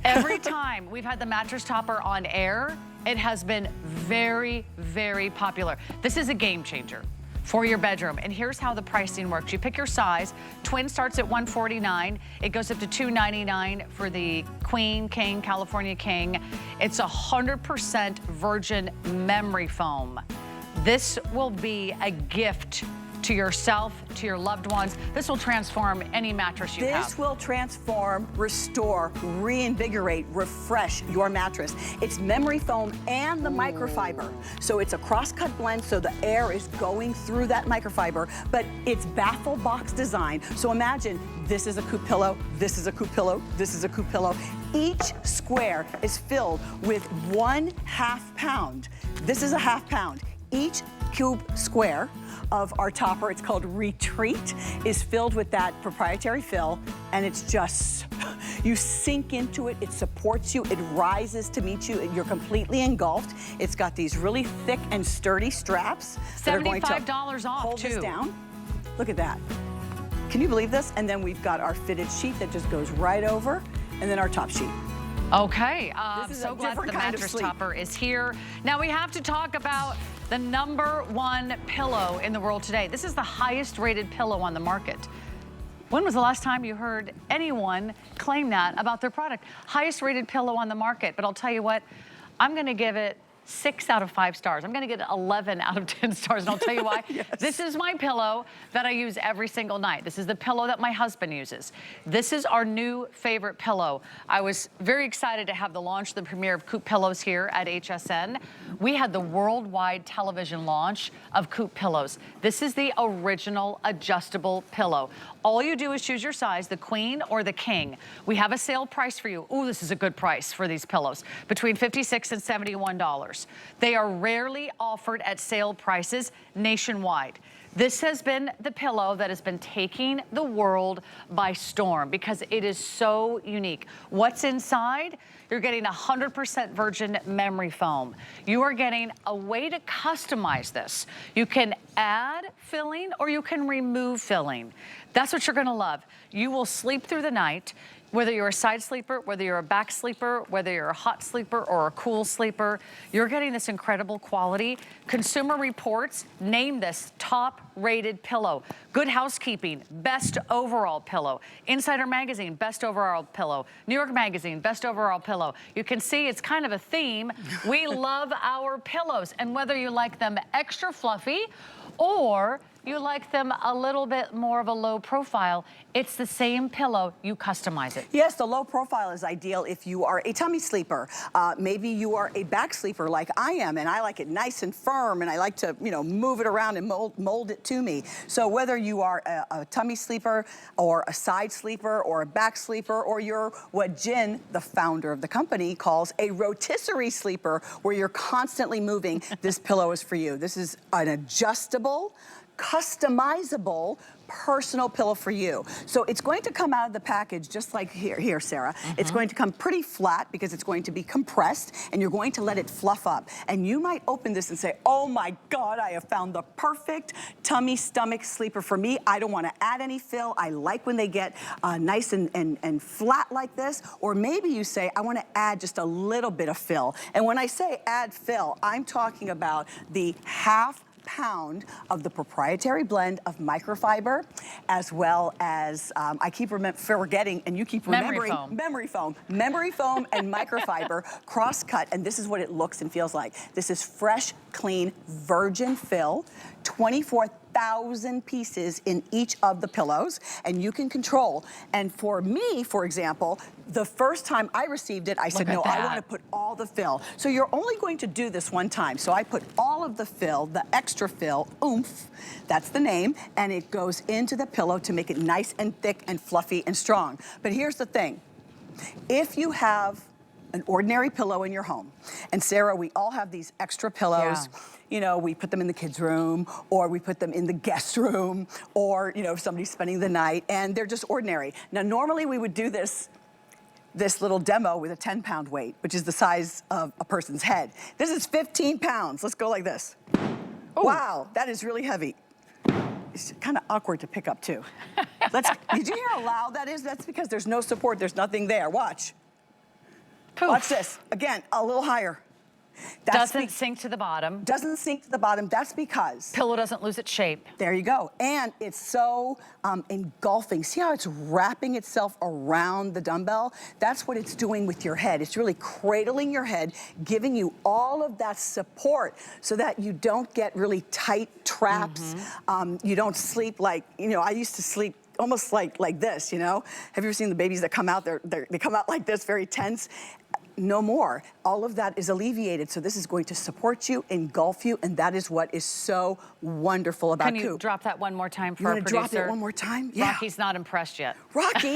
Every time we've had the mattress topper on air, it has been very, very popular. This is a game changer for your bedroom. And here's how the pricing works. You pick your size. Twin starts at $149. It goes up to $299 for the Queen, King, California King. It's 100% virgin memory foam. This will be a gift to yourself, to your loved ones. This will transform any mattress you have. This will transform, restore, reinvigorate, refresh your mattress. It's memory foam and the microfiber. So it's a cross-cut blend, so the air is going through that microfiber, but it's baffle box design. So imagine this is a COOP pillow, this is a COOP pillow, this is a COOP pillow. Each square is filled with 1/2 pound. This is a 1/2 pound. Each COOP square of our topper, it's called Retreat, is filled with that proprietary fill, and it's just, you sink into it, it supports you, it rises to meet you, you're completely engulfed. It's got these really thick and sturdy straps that are going to $75 off, hold too. this down. Look at that. Can you believe this? And then we've got our fitted sheet that just goes right over, and then our top sheet. Okay, This is so a glad different the kind of mattress sleep. topper is here. Now we have to talk about the #1 pillow in the world today. This is the highest rated pillow on the market. When was the last time you heard anyone claim that about their product? Highest rated pillow on the market, but I'll tell you what, I'm gonna give it 6 out of 5 stars. I'm gonna get 11 out of 10 stars, and I'll tell you why. Yes. This is my pillow that I use every single night. This is the pillow that my husband uses. This is our new favorite pillow. I was very excited to have the launch, the premiere of COOP pillows here at HSN. We had the worldwide television launch of COOP pillows. This is the original adjustable pillow. All you do is choose your size, the Queen or the King. We have a sale price for you. Ooh, this is a good price for these pillows, between $56 and $71. They are rarely offered at sale prices nationwide. This has been the pillow that has been taking the world by storm because it is so unique. What's inside? You're getting 100% virgin memory foam. You are getting a way to customize this. You can add filling or you can remove filling. That's what you're gonna love. You will sleep through the night. Whether you're a side sleeper, whether you're a back sleeper, whether you're a hot sleeper or a cool sleeper, you're getting this incredible quality. Consumer Reports named this top-rated pillow. Good Housekeeping, best overall pillow. Insider Magazine, best overall pillow. New York Magazine, best overall pillow. You can see it's kind of a theme. We love our pillows, and whether you like them extra fluffy or you like them a little bit more of a low profile, it's the same pillow, you customize it. Yes, the low profile is ideal if you are a tummy sleeper. Maybe you are a back sleeper like I am, and I like it nice and firm, and I like to, you know, move it around and mold it to me. So whether you are a tummy sleeper or a side sleeper or a back sleeper, or you're what Jen, the founder of the company, calls a rotisserie sleeper, where you're constantly moving, this pillow is for you. This is an adjustable, customizable, personal pillow for you. So it's going to come out of the package just like here, Sarah. It's going to come pretty flat because it's going to be compressed, and you're going to let it fluff up. And you might open this and say, oh my God, I have found the perfect tummy stomach sleeper for me. I don't want to add any fill. I like when they get nice and flat like this. Or maybe you say, I want to add just a little bit of fill. And when I say add fill, I'm talking about the half pound of the proprietary blend of microfiber, as well as, I keep forgetting, and you keep remembering, memory foam and microfiber cross-cut, and this is what it looks and feels like. This is fresh, clean, virgin fill, 24,000 pieces in each of the pillows, and you can control. And for me, for example, the first time I received it, I said, no, I want to put all the fill. So you're only going to do this one time. So I put all of the fill, the extra fill, oomph, that's the name, and it goes into the pillow to make it nice and thick and fluffy and strong. But here's the thing. If you have an ordinary pillow in your home, and Sarah, we all have these extra pillows. Yeah. You know, we put them in the kids' room, or we put them in the guest room, or, you know, if somebody's spending the night, and they're just ordinary. Now, normally we would do this little demo with a 10-pound weight, which is the size of a person's head. This is 15 pounds. Let's go like this. Wow, that is really heavy. It's kind of awkward to pick up too. Did you hear how loud that is? That's because there's no support, there's nothing there. Watch. Poof. Watch this. Again, a little higher. Doesn't sink to the bottom. Doesn't sink to the bottom. That's because Pillow doesn't lose its shape. there you go. And it's so engulfing. See how it's wrapping itself around the dumbbell? That's what it's doing with your head. It's really cradling your head, giving you all of that support so that you don't get really tight traps. You don't sleep like, you know, I used to sleep almost like this, you know? Have you ever seen the babies that come out? They come out like this, very tense. No more. All of that is alleviated. So this is going to support you, engulf you, and that is what is so wonderful about COOP. Can you drop that one more time for You our want to producer? drop it one more time? Yeah. Rocky's not impressed yet. Rocky,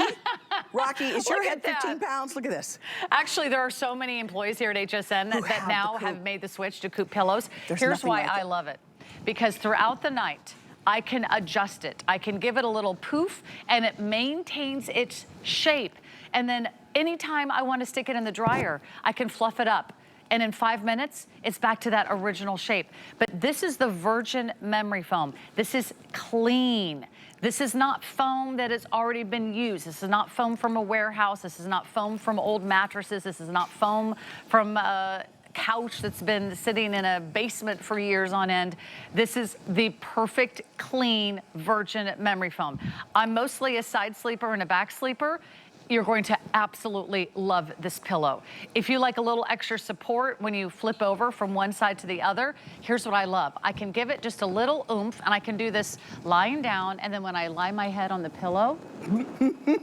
is your Look head at that. 15 pounds? Look at this. Actually, there are so many employees here at HSN that now have made the switch to COOP pillows. There's Here's nothing why like I it. love it. Because throughout the night, I can adjust it. I can give it a little poof, and it maintains its shape. And then anytime I want to stick it in the dryer, I can fluff it up. And in 5 minutes, it's back to that original shape. But this is the virgin memory foam. This is clean. This is not foam that has already been used. This is not foam from a warehouse. This is not foam from old mattresses. This is not foam from a couch that's been sitting in a basement for years on end. This is the perfect, clean, virgin memory foam. I'm mostly a side sleeper and a back sleeper. You're going to absolutely love this pillow. If you like a little extra support when you flip over from one side to the other, here's what I love. I can give it just a little oomph, and I can do this lying down, and then when I lie my head on the pillow,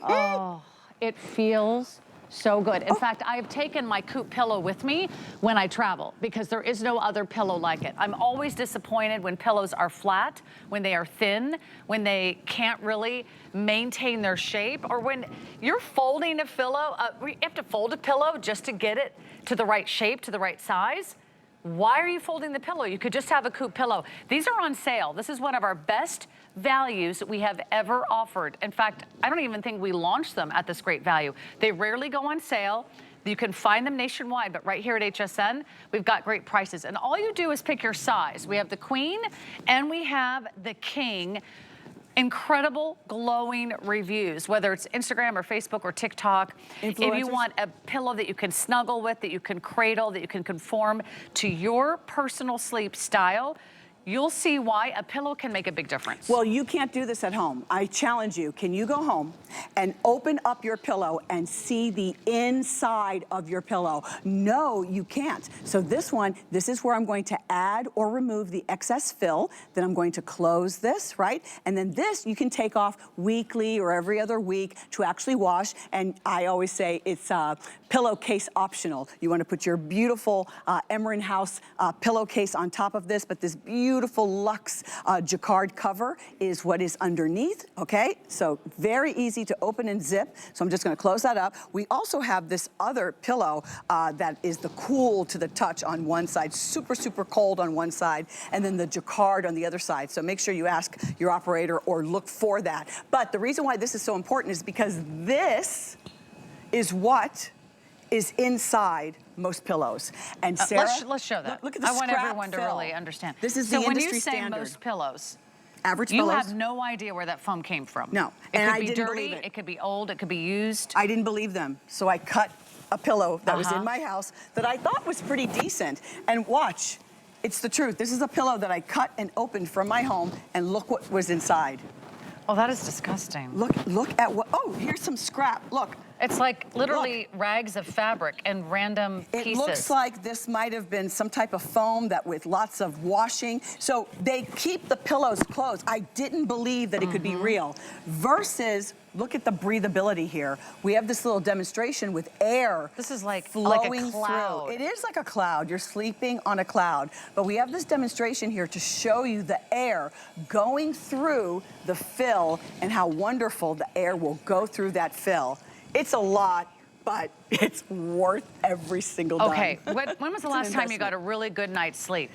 oh, it feels so good. In fact, I've taken my COOP pillow with me when I travel because there is no other pillow like it. I'm always disappointed when pillows are flat, when they are thin, when they can't really maintain their shape, or when you're folding a pillow, you have to fold a pillow just to get it to the right shape, to the right size. Why are you folding the pillow? You could just have a COOP pillow. These are on sale. This is one of our best values that we have ever offered. In fact, I don't even think we launched them at this great value. They rarely go on sale. You can find them nationwide, but right here at HSN, we've got great prices. And all you do is pick your size. We have the queen and we have the king. Incredible glowing reviews, whether it's Instagram or Facebook or TikTok. If you want a pillow that you can snuggle with, that you can cradle, that you can conform to your personal sleep style, you'll see why a pillow can make a big difference. Well, you can't do this at home. I challenge you. Can you go home and open up your pillow and see the inside of your pillow? No, you can't. So this is where I'm going to add or remove the excess fill. Then I'm going to close this, right? And then this you can take off weekly or every other week to actually wash. And I always say it's pillowcase optional. You want to put your beautiful Emryn House pillowcase on top of this, but this beautiful luxe jacquard cover is what is underneath, okay? So very easy to open and zip. So I'm just gonna close that up. We also have this other pillow that is the cool to the touch on one side, super, super cold on one side, and then the jacquard on the other side. So make sure you ask your operator or look for that. But the reason why this is so important is because this is what is inside most pillows. And Sarah, let's show that. Look at the I want scrap everyone to fill. really understand. This is so the industry when you say standard. most pillows, Average you pillows. have no idea where that foam came from. No, It and could I be didn't dirty, believe it. it could be old, it could be used. I didn't believe them, so I cut a pillow that was in my house that I thought was pretty decent. And watch, it's the truth. This is a pillow that I cut and opened from my home, and look what was inside. Oh, that is disgusting. Look at what, oh, here's some scrap, look. It's like literally rags of fabric and random pieces. It looks like this might have been some type of foam that with lots of washing. So they keep the pillows closed. I didn't believe that it could be real. Versus, look at the breathability here. We have this little demonstration with air. This is like flowing a cloud. through. It is like a cloud. You're sleeping on a cloud. But we have this demonstration here to show you the air going through the fill and how wonderful the air will go through that fill. It's a lot, but it's worth every single dime. Okay, when was the last time you got a really good night's sleep?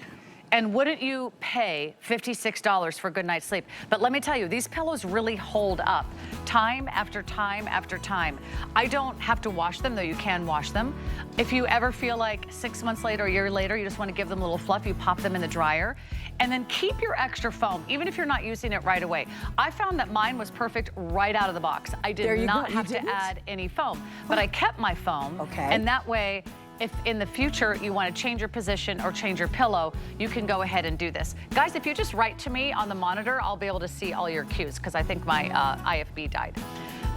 And wouldn't you pay $56 for a good night's sleep? But let me tell you, these pillows really hold up time after time after time. I don't have to wash them, though you can wash them. If you ever feel like 6 months later, a year later, you just want to give them a little fluff, you pop them in the dryer. And then keep your extra foam, even if you're not using it right away. I found that mine was perfect right out of the box. I did not have to add any foam, but I kept my foam. Okay. And that way, if in the future you want to change your position or change your pillow, you can go ahead and do this. Guys, if you just write to me on the monitor, I'll be able to see all your cues because I think my IFB died.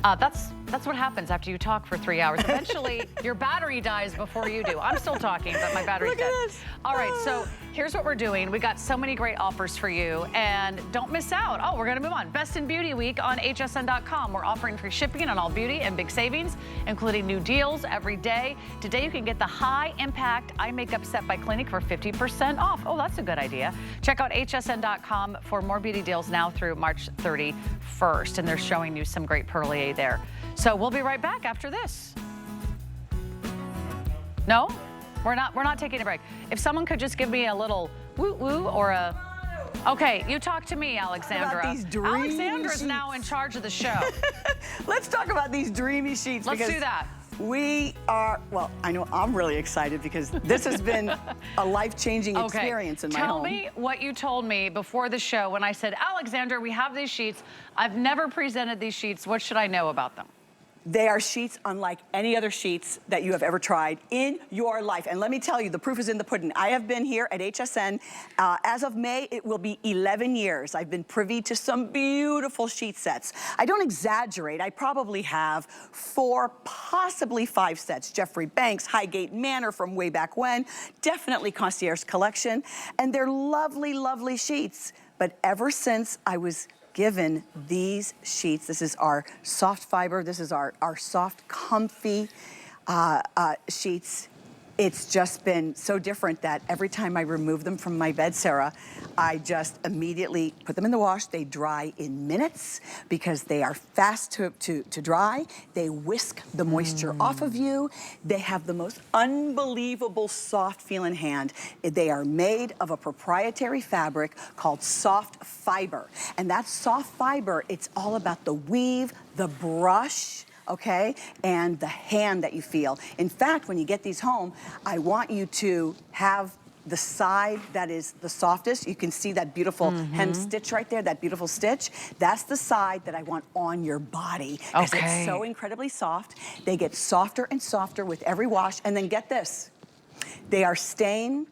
That's what happens after you talk for 3 hours. Eventually, your battery dies before you do. I'm still talking, but my battery's dead. All right, so here's what we're doing. We got so many great offers for you, and don't miss out. Oh, we're gonna move on. Best in Beauty Week on hsn.com. We're offering free shipping on all beauty and big savings, including new deals every day. Today, you can get the high impact eye makeup set by Clinique for 50% off. Oh, that's a good idea. Check out hsn.com for more beauty deals now through March 31st, and they're showing you some great Perlier there. So we'll be right back after this. No, we're not taking a break. If someone could just give me a little woo woo or a, okay, you talk to me, Alexandra. Alexandra's now in charge of the show. Let's talk about these dreamy sheets. Let's do that. We are, well, I know I'm really excited because this has been a life-changing experience in my home. Tell me what you told me before the show when I said, Alexandra, we have these sheets. I've never presented these sheets. What should I know about them? They are sheets unlike any other sheets that you have ever tried in your life. And let me tell you, the proof is in the pudding. I have been here at HSN. As of May, it will be 11 years. I've been privy to some beautiful sheet sets. I don't exaggerate. I probably have 4, possibly 5 sets. Jeffrey Banks, Highgate Manor from way back when, definitely Concierge Collection. And they're lovely, lovely sheets. But ever since I was given these sheets, this is our soft fiber, this is our soft, comfy sheets. It's just been so different that every time I remove them from my bed, Sarah, I just immediately put them in the wash. They dry in minutes because they are fast to dry. They whisk the moisture off of you. They have the most unbelievable soft feel in hand. They are made of a proprietary fabric called soft fiber. And that soft fiber, it's all about the weave, the brush, okay, and the hand that you feel. In fact, when you get these home, I want you to have the side that is the softest. You can see that beautiful hem stitch right there, that beautiful stitch. That's the side that I want on your body because it's so incredibly soft. They get softer and softer with every wash. And then get this, they are stain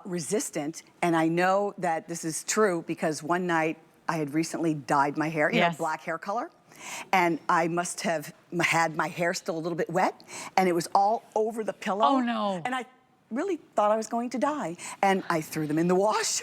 resistant. And I know that this is true because one night I had recently dyed my hair, you know, black hair color. And I must have had my hair still a little bit wet, and it was all over the pillow. Oh, no. And I really thought I was going to die. And I threw them in the wash.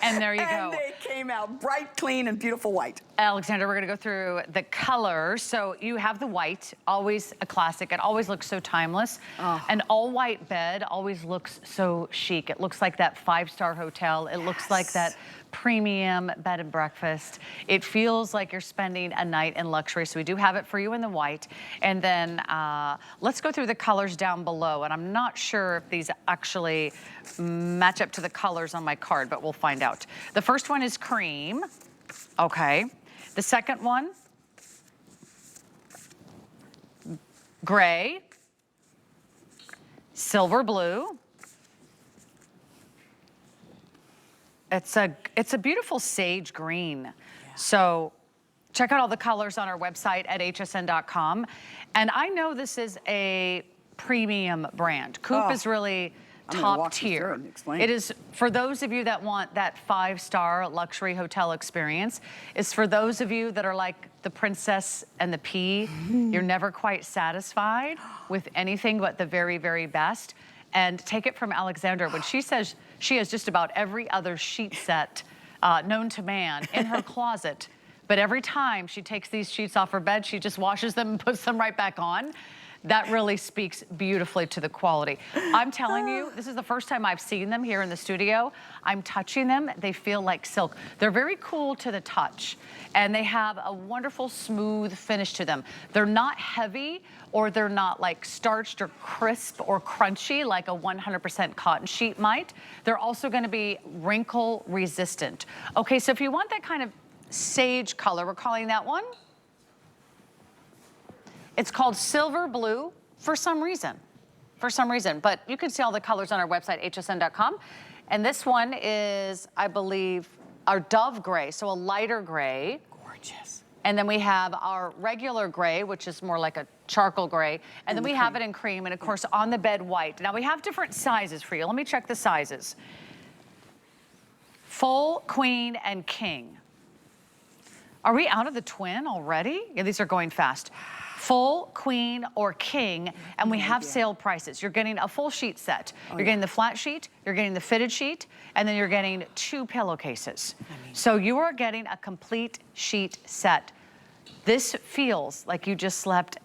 And there you go. And they came out bright, clean, and beautiful white. Alexandra, we're gonna go through the colors. So you have the white, always a classic. It always looks so timeless. An all white bed always looks so chic. It looks like that 5-star hotel. It looks like that premium bed and breakfast. It feels like you're spending a night in luxury. So we do have it for you in the white. And then let's go through the colors down below. And I'm not sure if these actually match up to the colors on my card, but we'll find out. The first one is cream. Okay. The second one, gray, silver blue. It's a beautiful sage green. Yeah. So check out all the colors on our website at hsn.com. And I know this is a premium brand. COOP is really top tier. It is for those of you that want that 5-star luxury hotel experience. It's for those of you that are like the princess and the pea. You're never quite satisfied with anything but the very, very best. And take it from Alexandra, when she says she has just about every other sheet set known to man in her closet, but every time she takes these sheets off her bed, she just washes them and puts them right back on. That really speaks beautifully to the quality. I'm telling you, this is the first time I've seen them here in the studio. I'm touching them. They feel like silk. They're very cool to the touch, and they have a wonderful smooth finish to them. They're not heavy, or they're not like starched or crisp or crunchy like a 100% cotton sheet might. They're also going to be wrinkle resistant. Okay, so if you want that kind of sage color, we're calling that one. It's called silver blue for some reason, but you can see all the colors on our website, hsn.com. And this one is, I believe, our dove gray, so a lighter gray. Gorgeous. And then we have our regular gray, which is more like a charcoal gray. And then we have it in cream, and of course on the bed white. Now we have different sizes for you. Let me check the sizes. Full, queen, and king. Are we out of the twin already? Yeah, these are going fast. Full, queen, or king, and we have sale prices. You're getting a full sheet set. You're getting the flat sheet, you're getting the fitted sheet, and then you're getting 2 pillowcases. So you are getting a complete sheet set. This feels like you just slept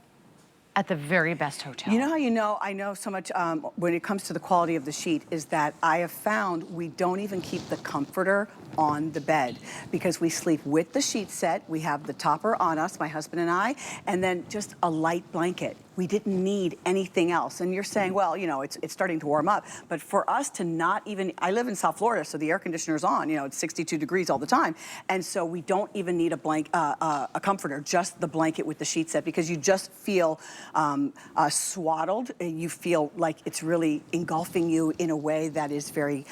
at the very best hotel. You know how I know so much when it comes to the quality of the sheet is that I have found we don't even keep the comforter on the bed because we sleep with the sheet set. We have the topper on us, my husband and I, and then just a light blanket. We didn't need anything else. And you're saying, well, you know, it's starting to warm up. But for us to not even, I live in South Florida, so the air conditioner's on, you know, it's 62 degrees all the time. And so we don't even need a comforter, just the blanket with the sheet set, because you just feel swaddled. You feel like it's really engulfing you in a way that is very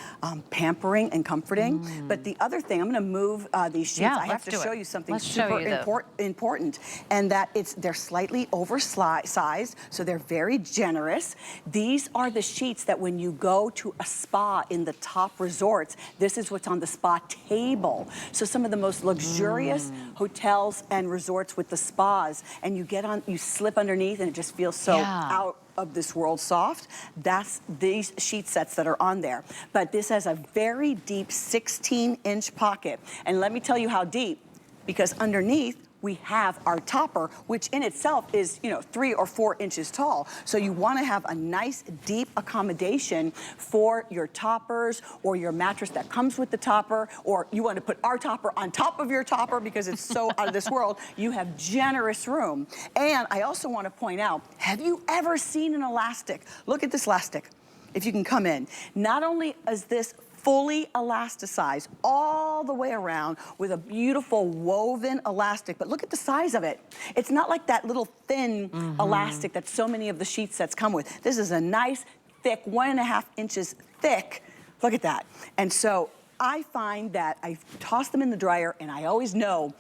pampering and comforting. But the other thing, I'm gonna move these sheets. I have to show you something super important, and that they're slightly oversized, so they're very generous. These are the sheets that when you go to a spa in the top resorts, this is what's on the spa table. So some of the most luxurious hotels and resorts with the spas, and you get on, you slip underneath and it just feels so out of this world soft. That's these sheet sets that are on there. But this has a very deep 16-inch pocket. And let me tell you how deep, because underneath we have our topper, which in itself is, you know, 3 or 4 inches tall. So you want to have a nice deep accommodation for your toppers or your mattress that comes with the topper, or you want to put our topper on top of your topper because it's so out of this world. You have generous room. And I also want to point out, have you ever seen an elastic? Look at this elastic, if you can come in. Not only is this fully elasticized all the way around with a beautiful woven elastic, but look at the size of it. It's not like that little thin elastic that so many of the sheet sets come with. This is a nice, thick, 1.5 inches thick. Look at that. And so I find that I toss them in the dryer, and I always know,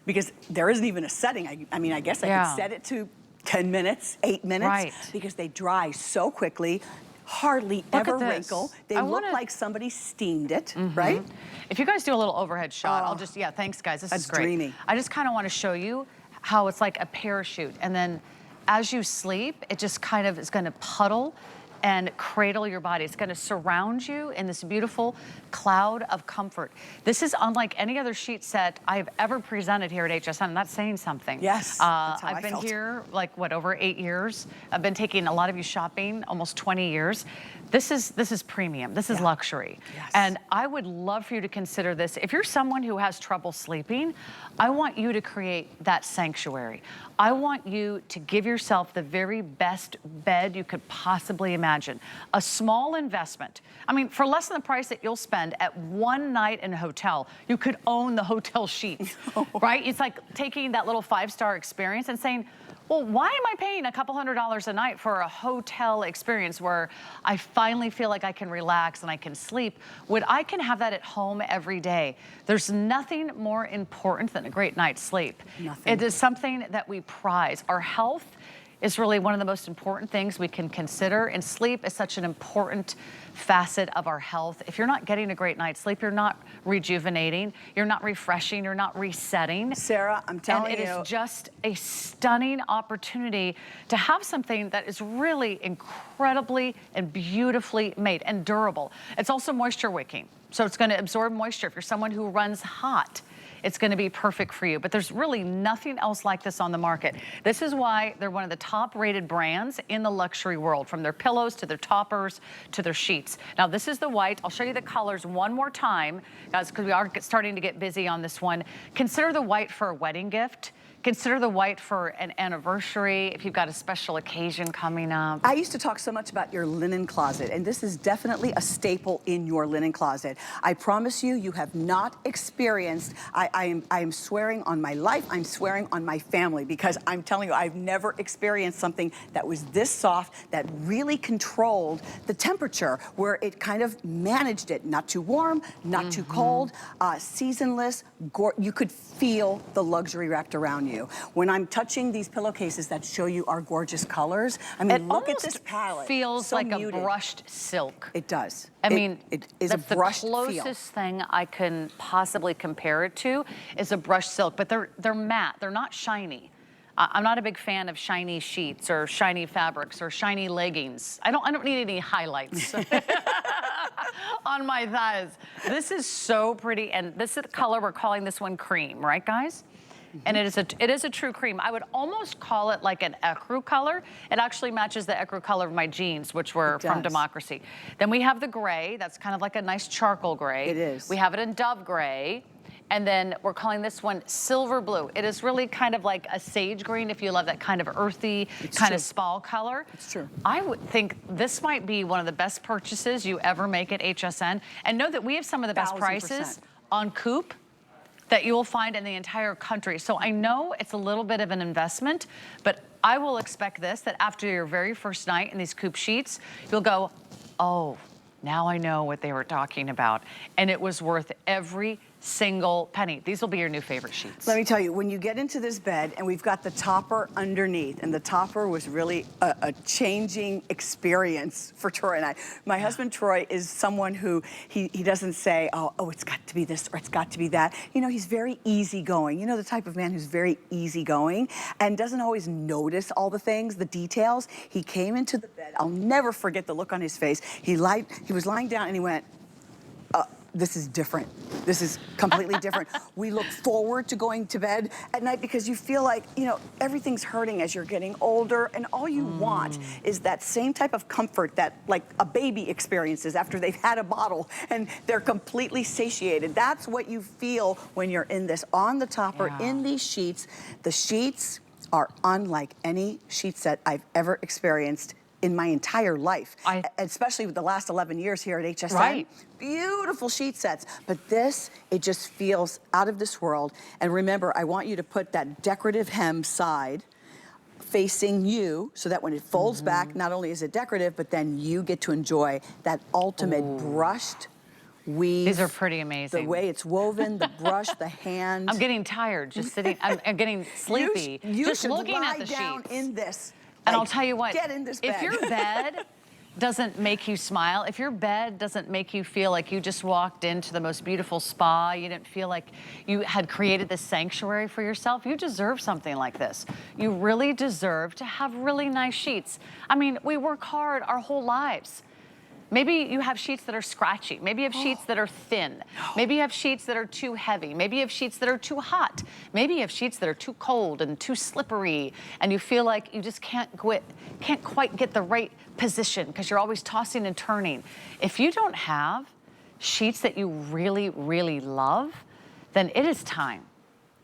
because there isn't even a setting. I mean, I guess I could set it to 10 minutes, 8 minutes, because they dry so quickly. Hardly ever wrinkle. They look like somebody steamed it, right? If you guys do a little overhead shot, I'll just, thanks guys, this is great. Dreamy. I just kind of want to show you how it's like a parachute, and then as you sleep, it just kind of is going to puddle and cradle your body. It's gonna surround you in this beautiful cloud of comfort. This is unlike any other sheet set I've ever presented here at HSN. I'm not saying something. Yes, that's how I've been felt. here like, what, over 8 years. I've been taking a lot of you shopping, almost 20 years. This is premium, this is luxury. Yes. And I would love for you to consider this. If you're someone who has trouble sleeping, I want you to create that sanctuary. I want you to give yourself the very best bed you could possibly imagine. A small investment. I mean, for less than the price that you'll spend at one night in a hotel, you could own the hotel sheets, right? It's like taking that little 5-star experience and saying, well, why am I paying a couple $100s a night for a hotel experience where I finally feel like I can relax and I can sleep when I can have that at home every day? There's nothing more important than a great night's sleep. Nothing. It is something that we prize. Our health is really one of the most important things we can consider, and sleep is such an important facet of our health. If you're not getting a great night's sleep, you're not rejuvenating, you're not refreshing, you're not resetting. Sarah, I'm telling you. And it is just a stunning opportunity to have something that is really incredibly and beautifully made and durable. It's also moisture wicking, so it's going to absorb moisture. If you're someone who runs hot, it's gonna be perfect for you. But there's really nothing else like this on the market. This is why they're one of the top rated brands in the luxury world, from their pillows to their toppers to their sheets. Now this is the white. I'll show you the colors one more time, guys, because we are starting to get busy on this one. Consider the white for a wedding gift. Consider the white for an anniversary, if you've got a special occasion coming up. I used to talk so much about your linen closet, and this is definitely a staple in your linen closet. I promise you, you have not experienced, I am swearing on my life, I'm swearing on my family, because I'm telling you, I've never experienced something that was this soft, that really controlled the temperature, where it kind of managed it. Not too warm, not too cold, seasonless, you could feel the luxury wrapped around you. When I'm touching these pillowcases that show you our gorgeous colors, I mean, look at this palette. It feels so like muted. a brushed silk. It does. I mean, it is that's a brushed the closest thing I can possibly compare it to is a brushed silk, but they're matte. They're not shiny. I'm not a big fan of shiny sheets or shiny fabrics or shiny leggings. I don't need any highlights on my thighs. This is so pretty, and this is the color, we're calling this one cream, right guys? And it is a true cream. I would almost call it like an ecru color. It actually matches the ecru color of my jeans, which were from Democracy. Then we have the gray. That's kind of like a nice charcoal gray. It is. We have it in dove gray. And then we're calling this one silver blue. It is really kind of like a sage green if you love that kind of earthy, kind of spall color. It's true. I would think this might be one of the best purchases you ever make at HSN. And know that we have some of the best prices on COOP that you will find in the entire country. So I know it's a little bit of an investment, but I will expect this, that after your very first night in these COOP sheets, you'll go, oh, now I know what they were talking about. And it was worth every single penny. These will be your new favorite sheets. Let me tell you, when you get into this bed and we've got the topper underneath, and the topper was really a changing experience for Troy and I. My husband Troy is someone who, he doesn't say, oh, it's got to be this or it's got to be that. You know, he's very easygoing. You know, the type of man who's very easygoing and doesn't always notice all the things, the details. He came into the bed. I'll never forget the look on his face. He was lying down and he went, this is different. This is completely different. We look forward to going to bed at night because you feel like, you know, everything's hurting as you're getting older, and all you want is that same type of comfort that like a baby experiences after they've had a bottle and they're completely satiated. That's what you feel when you're in this, on the topper, in these sheets. The sheets are unlike any sheet set I've ever experienced in my entire life, especially with the last 11 years here at HSN. Right. Beautiful sheet sets, but this, it just feels out of this world. And remember, I want you to put that decorative hem side facing you so that when it folds back, not only is it decorative, but then you get to enjoy that ultimate brushed weave. These are pretty amazing. The way it's woven, the brush, the hand. I'm getting tired just sitting, I'm getting sleepy. You just should looking lie at the down sheets. in this. And I'll tell you what, get in this bed. if your bed doesn't make you smile, if your bed doesn't make you feel like you just walked into the most beautiful spa, you didn't feel like you had created this sanctuary for yourself, you deserve something like this. You really deserve to have really nice sheets. I mean, we work hard our whole lives. Maybe you have sheets that are scratchy. Maybe you have sheets that are thin. Maybe you have sheets that are too heavy. Maybe you have sheets that are too hot. Maybe you have sheets that are too cold and too slippery, and you feel like you just can't quite get the right position because you're always tossing and turning. If you don't have sheets that you really, really love, then it is time.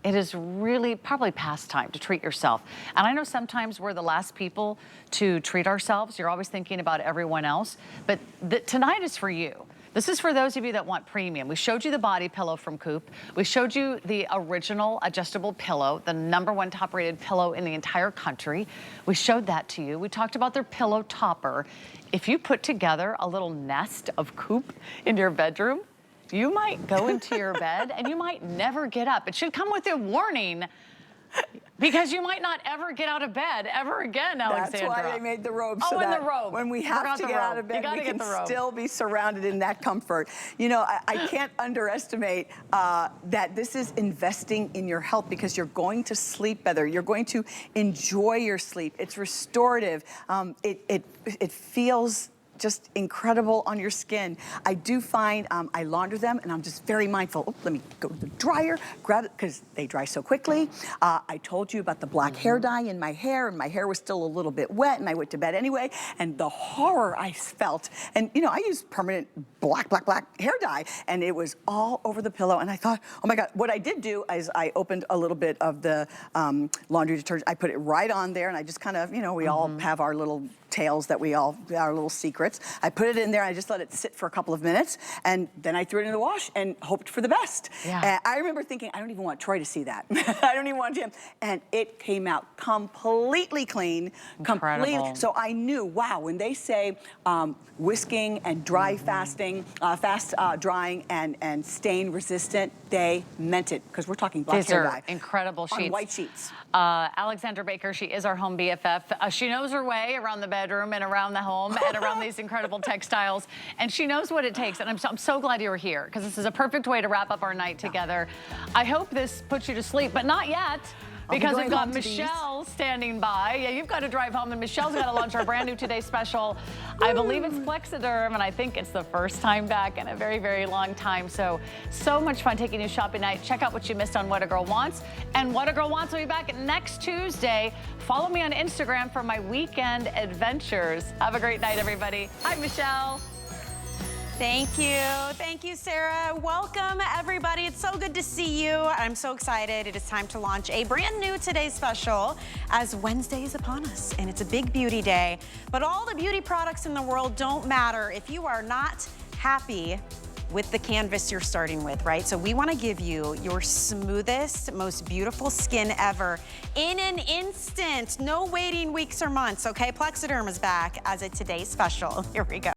It is really probably past time to treat yourself. And I know sometimes we're the last people to treat ourselves. You're always thinking about everyone else. But tonight is for you. This is for those of you that want premium. We showed you the body pillow from COOP. We showed you the original adjustable pillow, the #1 top rated pillow in the entire country. We showed that to you. We talked about their pillow topper. If you put together a little nest of COOP in your bedroom, you might go into your bed and you might never get up. It should come with a warning because you might not ever get out of bed ever again, Alexandra. That's why they made the robe, so and that the robe. when we have to get out of bed, we can still be surrounded in that comfort. You know, I can't underestimate that this is investing in your health because you're going to sleep better. You're going to enjoy your sleep. It's restorative. It feels just incredible on your skin. I do find I launder them, and I'm just very mindful. Oh, let me go to the dryer, grab it, because they dry so quickly. I told you about the black hair dye in my hair, and my hair was still a little bit wet, and I went to bed anyway, and the horror I felt. And you know, I use permanent black hair dye, and it was all over the pillow, and I thought, oh my God. What I did do is I opened a little bit of the laundry detergent. I put it right on there, and I just kind of, you know, we all have our little tales that our little secrets. I put it in there, I just let it sit for a couple of minutes, and then I threw it in the wash and hoped for the best. Yeah. I remember thinking, I don't even want Troy to see that. I don't even want him. And it came out completely clean, completely. So I knew, wow, when they say whisking and dry fasting, fast drying and stain resistant, they meant it, because we're talking black These hair are dye. incredible sheets. On white sheets. Alexandra Baker, she is our home BFF. She knows her way around the bedroom and around the home and around these incredible textiles, and she knows what it takes. And I'm so glad you were here, because this is a perfect way to wrap up our night together. I hope this puts you to sleep, but not yet. Because we've got Michelle standing by. Yeah, you've got to drive home, and Michelle's got to launch our brand new Today Special. I believe it's Plexiderm, and I think it's the first time back in a very, very long time. So much fun taking you shopping night. Check out what you missed on What a Girl Wants. And What a Girl Wants will be back next Tuesday. Follow me on Instagram for my weekend adventures. Have a great night, everybody. Hi, Michelle. Thank you. Thank you, Sarah. Welcome, everybody. It's so good to see you. I'm so excited. It is time to launch a brand new Today Special as Wednesday is upon us, and it's a big beauty day. But all the beauty products in the world don't matter if you are not happy with the canvas you're starting with, right? So we want to give you your smoothest, most beautiful skin ever in an instant. No waiting weeks or months, okay? Plexiderm is back as a Today Special. Here we go.